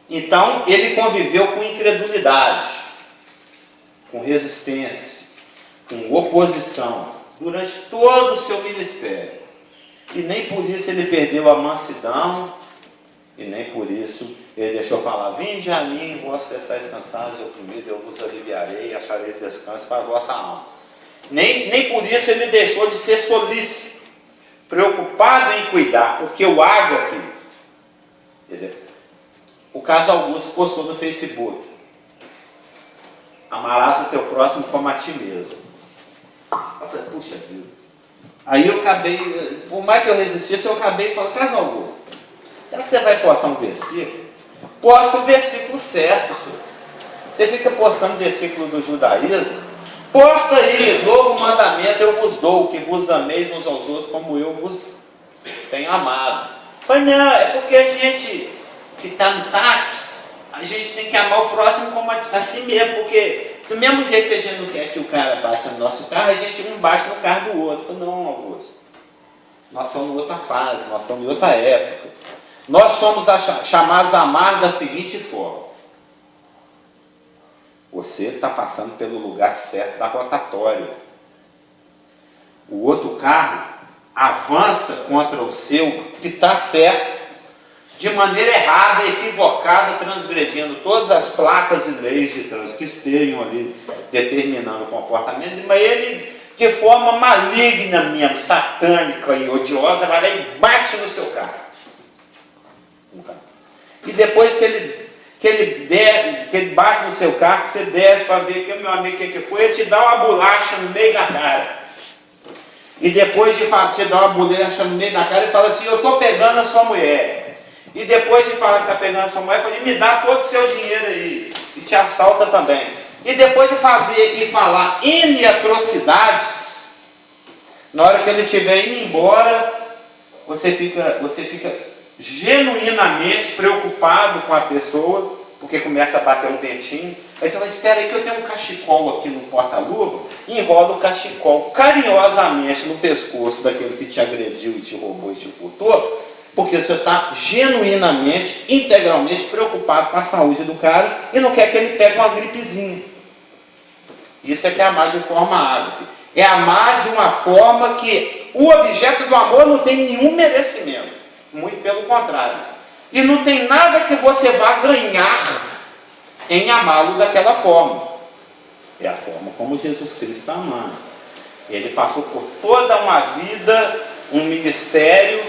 Então, ele conviveu com incredulidade, com resistência, com oposição, durante todo o seu ministério. E nem por isso ele perdeu a mansidão, e nem por isso ele deixou falar: vinde a mim, vós que estáis cansados e oprimidos, eu vos aliviarei e achareis descanso para a vossa alma. Nem por isso ele deixou de ser solícito, preocupado em cuidar, porque o ágape, o Caso Augusto postou no Facebook: amarás o teu próximo como a ti mesmo. Eu falei, puxa vida. Aí eu acabei, por mais que eu resistisse, eu acabei falando: Caso Augusto, será que você vai postar um versículo? Posta o versículo certo, senhor. Você fica postando o versículo do judaísmo. Posta aí, novo mandamento eu vos dou, que vos ameis uns aos outros como eu vos tenho amado. Mas não, é porque a gente que está no táxi, a gente tem que amar o próximo como a si mesmo, porque do mesmo jeito que a gente não quer que o cara baixe no nosso carro, a gente não baixa no carro do outro. Não, Augusto. Nós estamos em outra fase, nós estamos em outra época. Nós somos chamados a amar da seguinte forma: você está passando pelo lugar certo da rotatória. O outro carro avança contra o seu, que está certo, de maneira errada, equivocada, transgredindo todas as placas e leis de trânsito que estejam ali determinando o comportamento, mas ele, de forma maligna mesmo, satânica e odiosa, vai lá e bate no seu carro. E depois que ele bate no seu carro, que você desce para ver que o meu amigo que foi, ele te dá uma bolacha no meio da cara. E depois de te dar uma bolacha no meio da cara, ele fala assim: eu estou pegando a sua mulher. E depois de falar que está pegando a sua mulher, ele fala: me dá todo o seu dinheiro aí. E te assalta também. E depois de fazer e falar N atrocidades, na hora que ele estiver indo embora, você fica genuinamente preocupado com a pessoa, porque começa a bater um dentinho. Aí você vai: espera aí que eu tenho um cachecol aqui no porta-luva. E enrola o cachecol carinhosamente no pescoço daquele que te agrediu e te roubou e te furtou, porque você está genuinamente, integralmente preocupado com a saúde do cara e não quer que ele pegue uma gripezinha. Isso é que é amar de forma ágape. É amar de uma forma que o objeto do amor não tem nenhum merecimento. Muito pelo contrário. E não tem nada que você vá ganhar em amá-lo daquela forma. É a forma como Jesus Cristo está amando. Ele passou por toda uma vida, um ministério,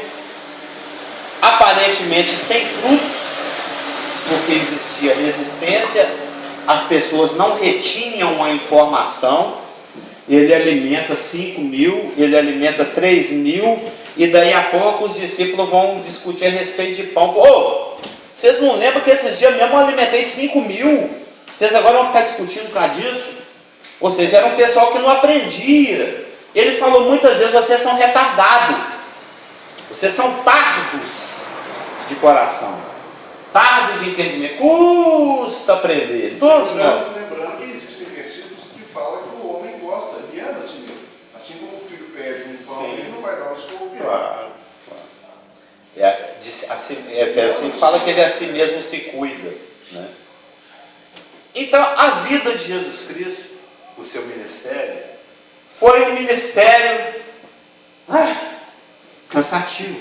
aparentemente sem frutos, porque existia resistência, as pessoas não retinham a informação. Ele alimenta 5.000, ele alimenta 3.000, e daí a pouco os discípulos vão discutir a respeito de pão. Ô, vocês não lembram que esses dias mesmo eu alimentei 5.000? Vocês agora vão ficar discutindo por causa disso? Ou seja, era um pessoal que não aprendia. Ele falou muitas vezes: vocês são retardados, vocês são tardos de coração, tardos de entendimento, custa aprender. Todos nós. Lembrando que existem versículos que falam que o homem gosta e ama a si mesmo. Assim como o filho pede um pão, ele não vai dar um escorpião. Claro. Efésios fala que ele a si mesmo se cuida, né? Então, a vida de Jesus Cristo, o seu ministério, foi um ministério cansativo.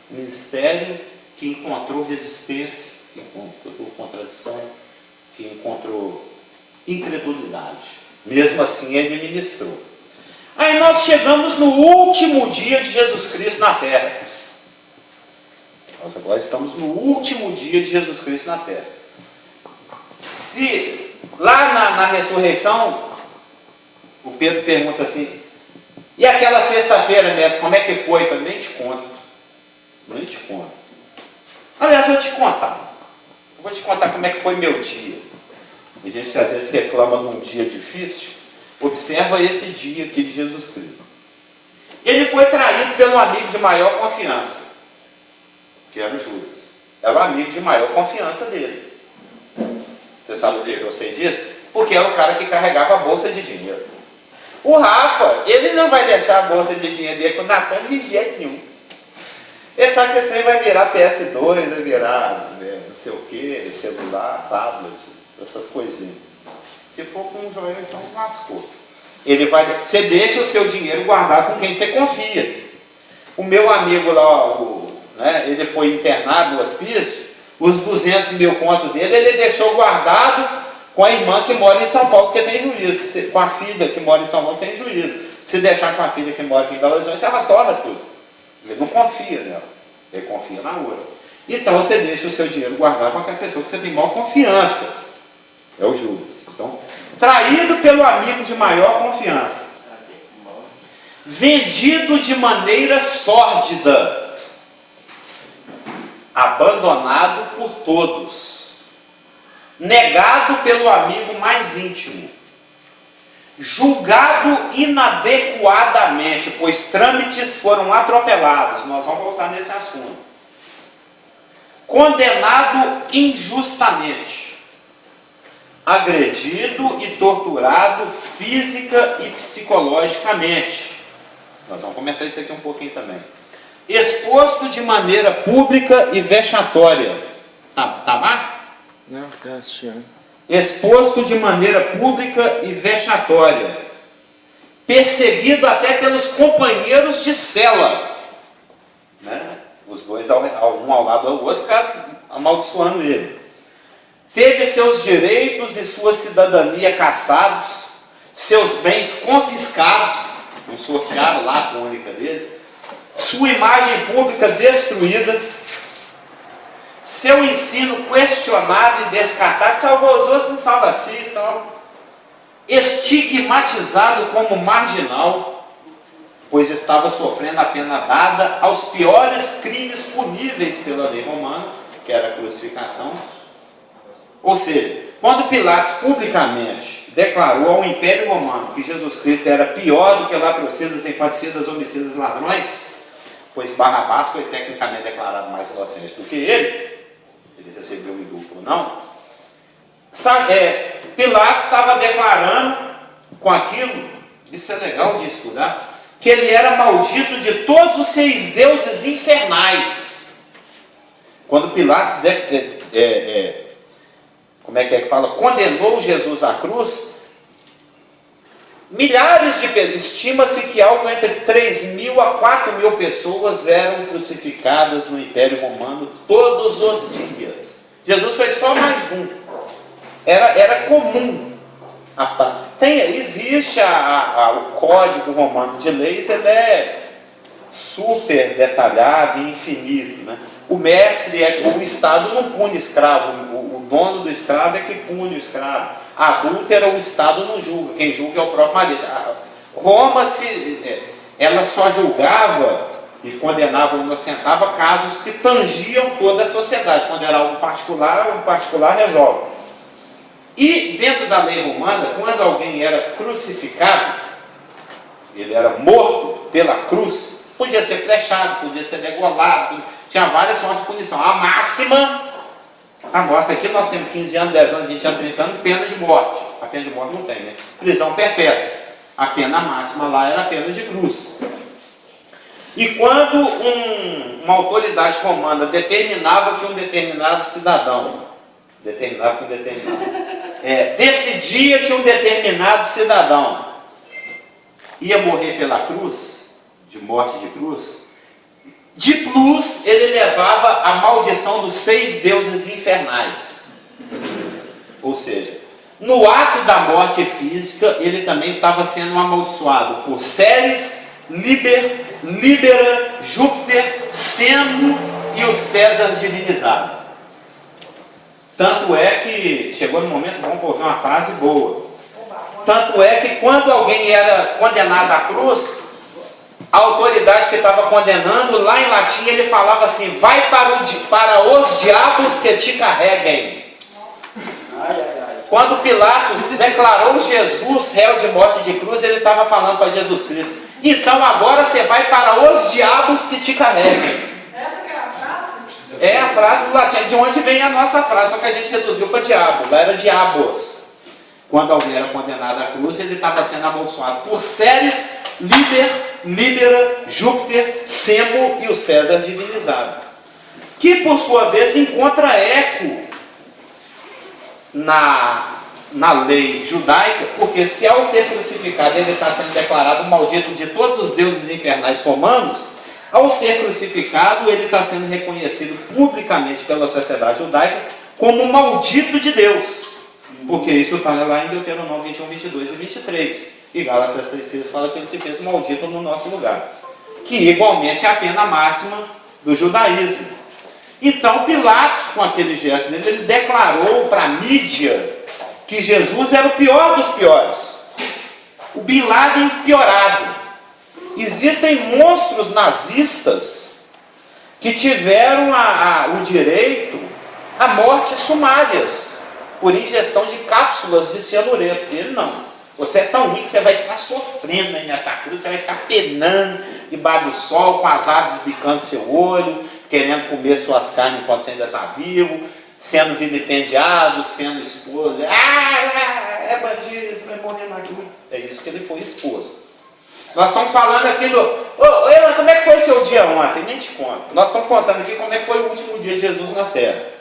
Ministério que encontrou resistência, que encontrou contradição, que encontrou incredulidade. Mesmo assim, ele ministrou. Aí nós chegamos no último dia de Jesus Cristo na terra. Nós agora estamos no último dia de Jesus Cristo na terra. Se lá na ressurreição, o Pedro pergunta assim: e aquela sexta-feira, mestre, como é que foi? Eu falei: nem te conto. Nem te conto. Aliás, eu vou te contar. Eu vou te contar como é que foi meu dia. Tem gente que às vezes reclama de um dia difícil. Observa esse dia aqui de Jesus Cristo. Ele foi traído pelo amigo de maior confiança, que era o Judas. Era o amigo de maior confiança dele. Você sabe por que eu sei disso? Porque era o cara que carregava a bolsa de dinheiro. O Rafa, ele não vai deixar a bolsa de dinheiro dele com o Natan de jeito nenhum. Ele sabe que esse trem vai virar PS2, vai virar não sei o que, celular, tablet, essas coisinhas. Se for com um joelho, então lascou. Você deixa o seu dinheiro guardado com quem você confia. O meu amigo lá, ele foi internado no hospício, os 200 mil contos dele, ele deixou guardado com a irmã que mora em São Paulo, porque tem juízo. Com a filha que mora em São Paulo, tem juízo. Se deixar com a filha que mora aqui em Belo Horizonte, ela torna tudo. Ele não confia nela, ele confia na outra. Então você deixa o seu dinheiro guardado com aquela pessoa que você tem maior confiança. É o Judas. Então, traído pelo amigo de maior confiança, vendido de maneira sórdida, abandonado por todos, negado pelo amigo mais íntimo, julgado inadequadamente, pois trâmites foram atropelados. Nós vamos voltar nesse assunto. Condenado injustamente, agredido e torturado física e psicologicamente. Nós vamos comentar isso aqui um pouquinho também. Exposto de maneira pública e vexatória. Tá baixo? Não, tá assistindo. Exposto de maneira pública e vexatória. Perseguido até pelos companheiros de cela. Né? Os dois, um ao lado do outro, ficaram amaldiçoando ele. Teve seus direitos e sua cidadania cassados, seus bens confiscados, não sortearam lá a crônica dele, sua imagem pública destruída, seu ensino questionado e descartado, salvou os outros, não salva a si, então, estigmatizado como marginal, pois estava sofrendo a pena dada aos piores crimes puníveis pela lei romana, que era a crucificação. Ou seja, quando Pilatos publicamente declarou ao Império Romano que Jesus Cristo era pior do que latrocidas, infanticidas, homicidas e ladrões, pois Barrabás foi tecnicamente declarado mais inocente do que ele recebeu o indulto ou não, Pilatos estava declarando com aquilo, isso é legal de estudar, que ele era maldito de todos os 6 deuses infernais. Quando Pilatos condenou Jesus à cruz, milhares de pessoas, estima-se que algo entre 3.000 a 4.000 pessoas eram crucificadas no Império Romano todos os dias. Jesus foi só mais um. Era comum Existe o Código Romano de Leis, ele é super detalhado e infinito, né? O mestre, o Estado não pune escravo, o dono do escravo é que pune o escravo. A adúltera, o Estado não julga, quem julga é o próprio marido. Roma, ela só julgava e condenava ou inocentava casos que tangiam toda a sociedade. Quando era algo particular, o particular resolve. E dentro da lei romana, quando alguém era crucificado, ele era morto pela cruz, podia ser flechado, podia ser degolado, tinha várias formas de punição. A máxima, a nossa aqui nós temos 15 anos, 10 anos, 20 anos, 30 anos, pena de morte. A pena de morte não tem, né? Prisão perpétua. A pena máxima lá era a pena de cruz. E quando uma autoridade romana determinava que um determinado cidadão, decidia que um determinado cidadão ia morrer pela cruz, de morte de cruz, de plus ele levava a maldição dos 6 deuses infernais. Ou seja, no ato da morte física, ele também estava sendo amaldiçoado por Ceres, Líbera, Júpiter, Semo e o César divinizado. Tanto é que, chegou no momento bom para ouvir uma frase boa. Tanto é que quando alguém era condenado à cruz, a autoridade que estava condenando, lá em latim ele falava assim: vai para os diabos que te carreguem. Quando Pilatos declarou Jesus réu de morte de cruz, ele estava falando para Jesus Cristo: então agora você vai para os diabos que te carreguem. Essa que é a frase? É a frase do latim, de onde vem a nossa frase, só que a gente reduziu para diabo, lá era diabos. Quando alguém era condenado à cruz, ele estava sendo amaldiçoado por Ceres, Líbera, Júpiter, Semo e o César divinizado. Que por sua vez encontra eco na lei judaica, porque se ao ser crucificado ele está sendo declarado maldito de todos os deuses infernais romanos, ao ser crucificado ele está sendo reconhecido publicamente pela sociedade judaica como maldito de Deus. Porque isso está lá em Deuteronômio 21, 22 e 23. E Gálatas 3,13 fala que ele se fez maldito no nosso lugar. Que igualmente é a pena máxima do judaísmo. Então Pilatos, com aquele gesto dele, ele declarou para a mídia que Jesus era o pior dos piores. O Bin Laden piorado. Existem monstros nazistas que tiveram o direito a mortes sumárias por ingestão de cápsulas de cianureto. Ele não. Você é tão ruim que você vai ficar sofrendo aí nessa cruz, você vai ficar penando debaixo do sol, com as aves bicando seu olho, querendo comer suas carnes enquanto você ainda está vivo, sendo vilipendiado, sendo exposto. É bandido, vai morrer na cruz. É isso que ele foi exposto. Nós estamos falando aqui Elan, como é que foi seu dia ontem? Nem te conto. Nós estamos contando aqui como é que foi o último dia de Jesus na Terra.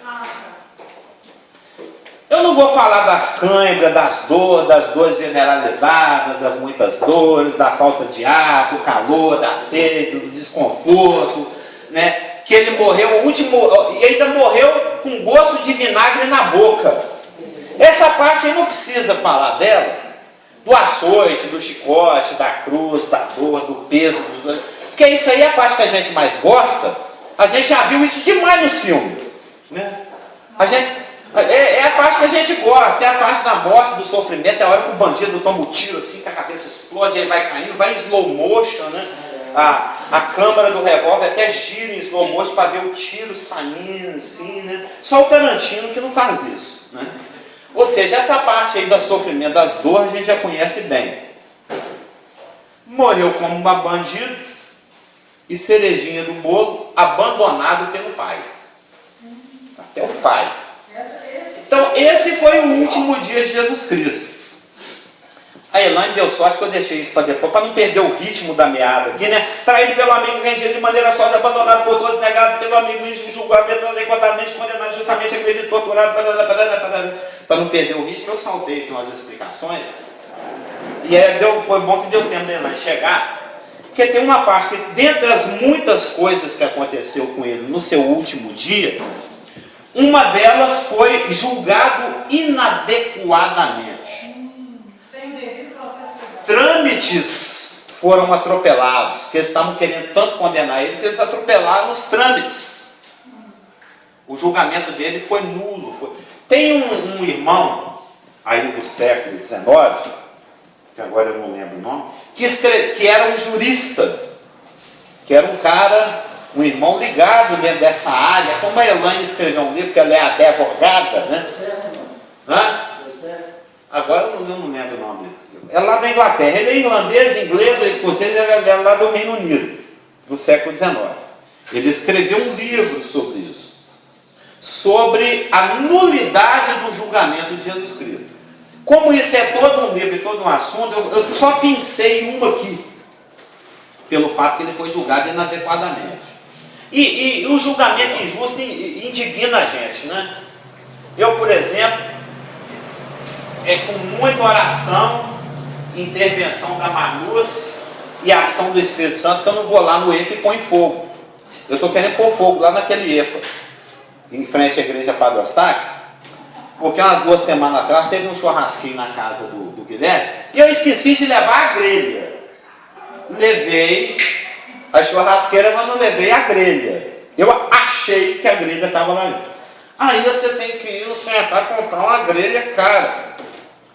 Eu não vou falar das cãibras, das dores generalizadas, das muitas dores, da falta de ar, do calor, da sede, do desconforto, né? Que ele morreu, e ainda morreu com gosto de vinagre na boca. Essa parte aí não precisa falar dela, do açoite, do chicote, da cruz, da dor, do peso, porque isso aí é a parte que a gente mais gosta. A gente já viu isso demais nos filmes, né? É a parte que a gente gosta, é a parte da morte, do sofrimento, é a hora que o bandido toma o tiro assim, que a cabeça explode, aí vai caindo, vai em slow motion, né? A câmera do revólver até gira em slow motion para ver o tiro saindo, assim, né? Só o Tarantino que não faz isso, né? Ou seja, essa parte aí do sofrimento, das dores, a gente já conhece bem. Morreu como uma bandido e cerejinha do bolo, abandonado pelo pai. Até o pai. Então, esse foi o último dia de Jesus Cristo. A Elaine deu sorte que eu deixei isso para depois, para não perder o ritmo da meada aqui, né? Traído pelo amigo, vendido de maneira sólida, abandonado por todos, negado pelo amigo, julgado, adequadamente, condenado justamente, acredito, torturado, para não perder o ritmo. Eu saltei aqui umas explicações, e foi bom que deu tempo da Elaine chegar, porque tem uma parte que, dentre as muitas coisas que aconteceu com ele no seu último dia, uma delas foi julgado inadequadamente. Sem dever. trâmites foram atropelados, que eles estavam querendo tanto condenar ele, que eles atropelaram os trâmites. O julgamento dele foi nulo. Tem um irmão, aí do século XIX, que agora eu não lembro o nome, que era um jurista, que era um cara, um irmão ligado dentro dessa área, como a Elaine escreveu um livro, que ela é advogada, né? Hã? Agora eu não lembro o nome dele. É lá da Inglaterra. Ele é irlandês, inglês, ou escocês, ele é lá do Reino Unido, do século XIX. Ele escreveu um livro sobre isso, sobre a nulidade do julgamento de Jesus Cristo. Como isso é todo um livro e todo um assunto, eu só pensei uma aqui, pelo fato que ele foi julgado inadequadamente. E o julgamento injusto indigna a gente, né? Eu, por exemplo, com muita oração, intervenção da Manus e ação do Espírito Santo, que eu não vou lá no EPA e põe fogo. Eu estou querendo pôr fogo lá naquele EPA, em frente à igreja Padre Eustáquio, porque umas 2 semanas atrás teve um churrasquinho na casa do Guilherme, e eu esqueci de levar a grelha. Levei a churrasqueira, mas não levei a grelha. Eu achei que a grelha estava lá dentro. Aí você tem que ir no supermercado comprar uma grelha cara.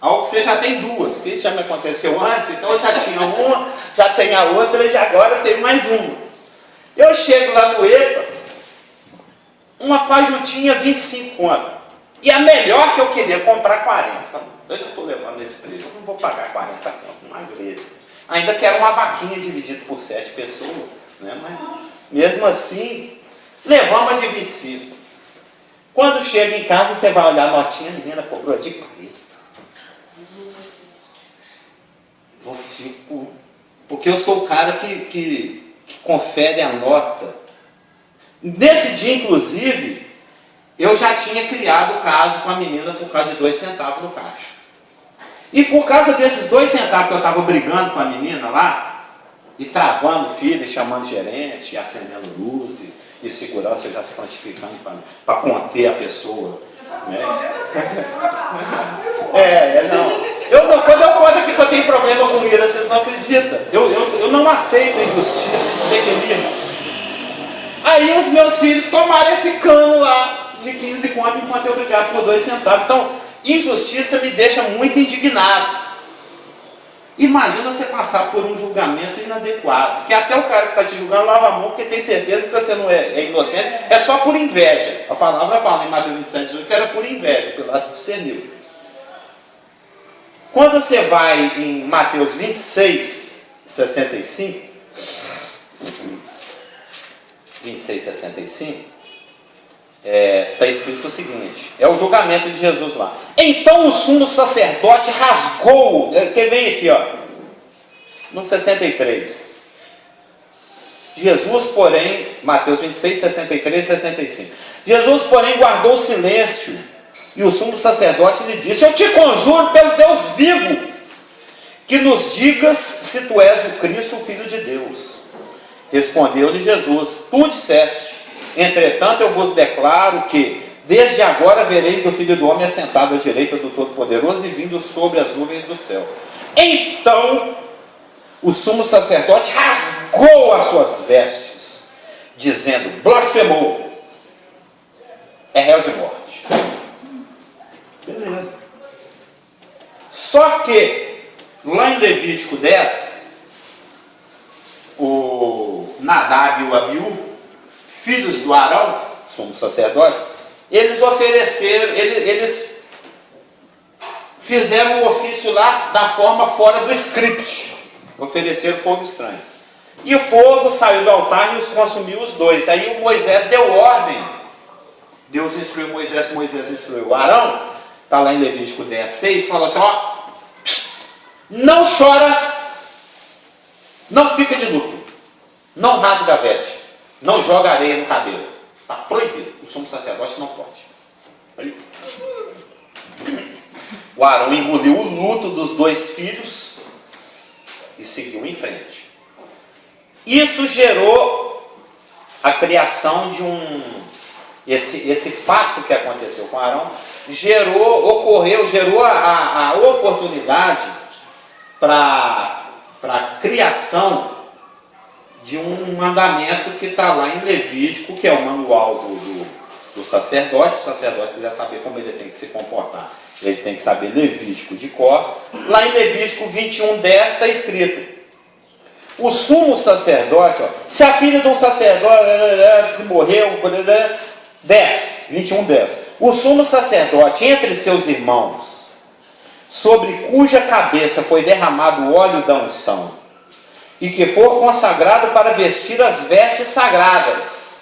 Algo que você já tem 2, porque isso já me aconteceu antes, então eu já tinha uma, já tenho a outra e agora tenho mais uma. Eu chego lá no EPA, uma fajutinha 25 conto. E a melhor que eu queria comprar 40. Eu já estou levando esse preço, eu não vou pagar 40 conto, uma grelha. Ainda quero uma vaquinha dividida por 7 pessoas, né? Mas mesmo assim, levamos a de 25. Quando chega em casa, você vai olhar a notinha, a menina cobrou de 40. Eu fico... Porque eu sou o cara que confere a nota. Nesse dia, inclusive, eu já tinha criado o caso com a menina por causa de 2 centavos no caixa. E por causa desses 2 centavos que eu estava brigando com a menina lá, e travando o filho, chamando gerente, e acendendo luz, e segurança já se quantificando para conter a pessoa. Né? Não. Quando eu conto aqui que eu tenho problema com ira, vocês não acreditam. Eu não aceito a injustiça de ser querido. Aí os meus filhos tomaram esse cano lá de 15 conto enquanto eu brigava por 2 centavos. Então, injustiça me deixa muito indignado. Imagina você passar por um julgamento inadequado, que até o cara que está te julgando lava a mão porque tem certeza que você não é inocente, é só por inveja. A palavra fala em Mateus 27, 18 que era por inveja, pelo lado de senil. Quando você vai em Mateus 26, 65, 26, 65, está escrito o seguinte, é o julgamento de Jesus lá. Então o sumo sacerdote rasgou, que vem aqui, ó, no 63. Jesus, porém, Mateus 26, 63 e 65. Jesus, porém, guardou silêncio, e o sumo sacerdote lhe disse: eu te conjuro pelo Deus vivo, que nos digas se tu és o Cristo, o Filho de Deus. Respondeu-lhe Jesus: tu disseste. Entretanto, eu vos declaro que, desde agora, vereis o Filho do Homem assentado à direita do Todo-Poderoso e vindo sobre as nuvens do céu. Então, o sumo sacerdote rasgou as suas vestes, dizendo: blasfemou, é réu de morte. Beleza. Só que, lá em Levítico 10, o Nadab e o Abiú, filhos do Arão, sumo sacerdote, eles ofereceram, eles fizeram o ofício lá da forma fora do script, ofereceram fogo estranho. E o fogo saiu do altar e os consumiu os 2. Aí o Moisés deu ordem. Deus instruiu Moisés, que Moisés instruiu o Arão, está lá em Levítico 10, 6, fala assim: ó, não chora, não fica de luto, não rasga a veste, não joga areia no cabelo. Está proibido. O sumo sacerdote não pode. O Arão engoliu o luto dos 2 filhos e seguiu em frente. Isso gerou a criação de esse fato que aconteceu com Arão, gerou a oportunidade para a criação de um mandamento que está lá em Levítico, que é o manual do sacerdote. Se o sacerdote quiser saber como ele tem que se comportar, ele tem que saber Levítico de cor. Lá em Levítico 21:10 está escrito: o sumo sacerdote, ó, se a filha de um sacerdote se morreu, 21:10, o sumo sacerdote entre seus irmãos, sobre cuja cabeça foi derramado o óleo da unção, e que for consagrado para vestir as vestes sagradas,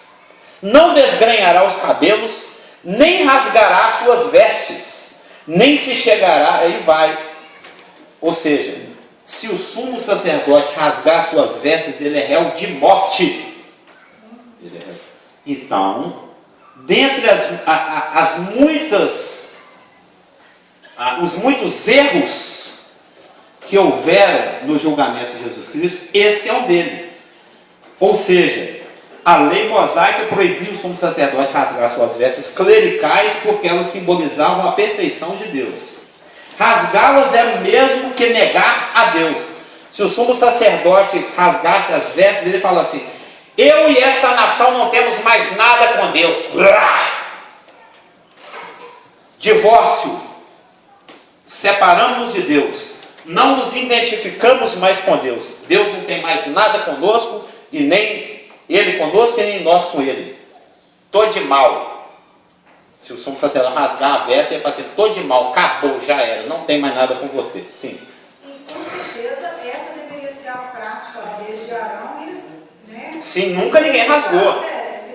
não desgrenhará os cabelos, nem rasgará suas vestes, nem se chegará, aí vai. Ou seja, se o sumo sacerdote rasgar suas vestes, ele é réu de morte. Então, dentre os muitos erros que houveram no julgamento de Jesus Cristo, esse é um dele. Ou seja, a lei mosaica proibia o sumo sacerdote rasgar suas vestes clericais, porque elas simbolizavam a perfeição de Deus. Rasgá-las era o mesmo que negar a Deus. Se o sumo sacerdote rasgasse as vestes, ele fala assim: eu e esta nação não temos mais nada com Deus. Divórcio. Separamos de Deus. Não nos identificamos mais com Deus. Deus não tem mais nada conosco, e nem Ele conosco, e nem nós com Ele. Tô de mal. Se o sumo sacerdote rasgar a veste, ele fala assim: tô de mal, acabou, já era, não tem mais nada com você. Sim. E com certeza essa deveria ser a prática desde Arão, eles, né? Sim, nunca ninguém rasgou.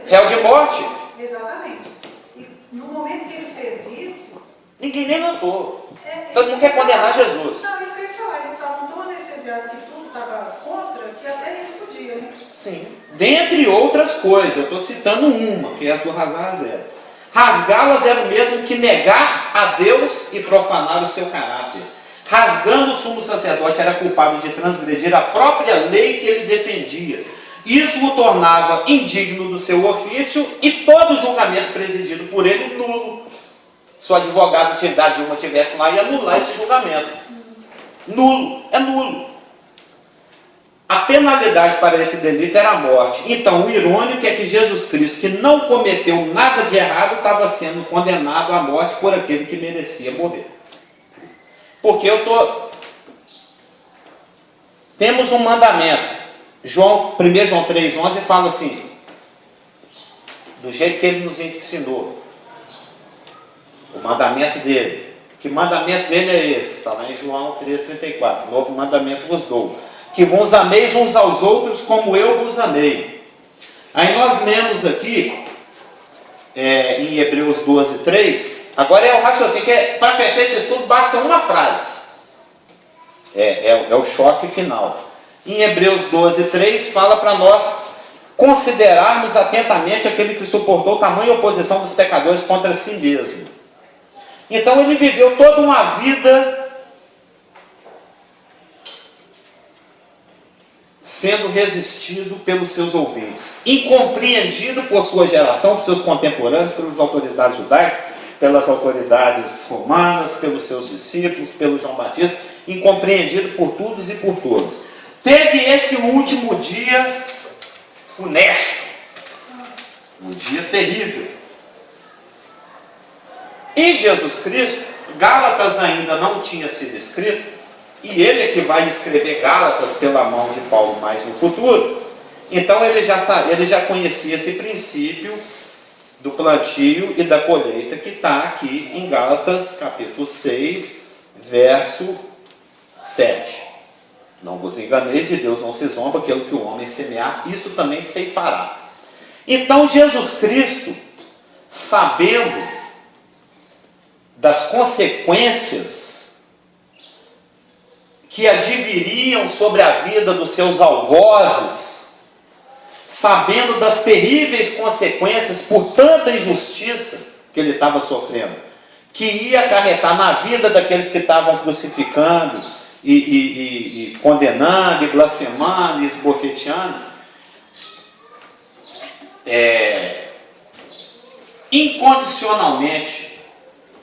Réu de morte. Exatamente. E no momento que ele fez isso, ninguém nem notou. Todo mundo quer condenar Jesus. Não, isso que eu ia falar, eles estavam tão anestesiados que tudo estava contra, que até isso podia, né? Sim. Dentre outras coisas, eu estou citando uma, que é a do rasgar a zero. Rasgá-las era o mesmo que negar a Deus e profanar o seu caráter. Rasgando, o sumo sacerdote era culpado de transgredir a própria lei que ele defendia. Isso o tornava indigno do seu ofício e todo julgamento presidido por ele nulo. Se o advogado da Dilma estivesse lá, ia anular esse julgamento. Nulo, é nulo. A penalidade para esse delito era a morte. Então, o irônico é que Jesus Cristo, que não cometeu nada de errado, estava sendo condenado à morte por aquele que merecia morrer. Porque temos um mandamento. 1 João 3,11 fala assim, do jeito que ele nos ensinou. O mandamento dele. Que mandamento dele é esse? Está lá em João 3,34. Novo mandamento vos dou: que vos ameis uns aos outros como eu vos amei. Aí nós lemos aqui, em Hebreus 12:3, agora é o raciocínio, que para fechar esse estudo basta uma frase. É o choque final. Em Hebreus 12:3 fala para nós considerarmos atentamente aquele que suportou tamanha oposição dos pecadores contra si mesmo. Então ele viveu toda uma vida sendo resistido pelos seus ouvintes, incompreendido por sua geração, por seus contemporâneos, pelas autoridades judaicas, pelas autoridades romanas, pelos seus discípulos, pelo João Batista, incompreendido por todos e por todos. Teve esse último dia funesto, um dia terrível. Em Jesus Cristo, Gálatas ainda não tinha sido escrito, e ele é que vai escrever Gálatas pela mão de Paulo mais no futuro. Então ele já conhecia esse princípio do plantio e da colheita que está aqui em Gálatas capítulo 6, verso 7. Não vos enganeis, de Deus não se zomba, aquilo que o homem semear, isso também ceifará. Então Jesus Cristo, sabendo das consequências que adviriam sobre a vida dos seus algozes, sabendo das terríveis consequências por tanta injustiça que ele estava sofrendo, que ia acarretar na vida daqueles que estavam crucificando e condenando, e blasfemando, e esbofeteando, incondicionalmente,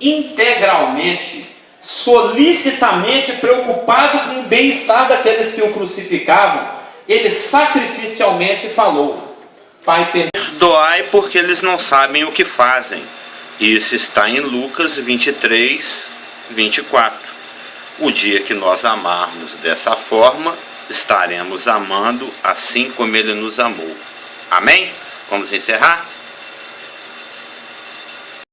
integralmente, solicitamente preocupado com o bem-estar daqueles que o crucificavam, ele sacrificialmente falou: Pai, perdoai porque eles não sabem o que fazem. Isso está em Lucas 23, 24. O dia que nós amarmos dessa forma, estaremos amando assim como ele nos amou. Amém? Vamos encerrar?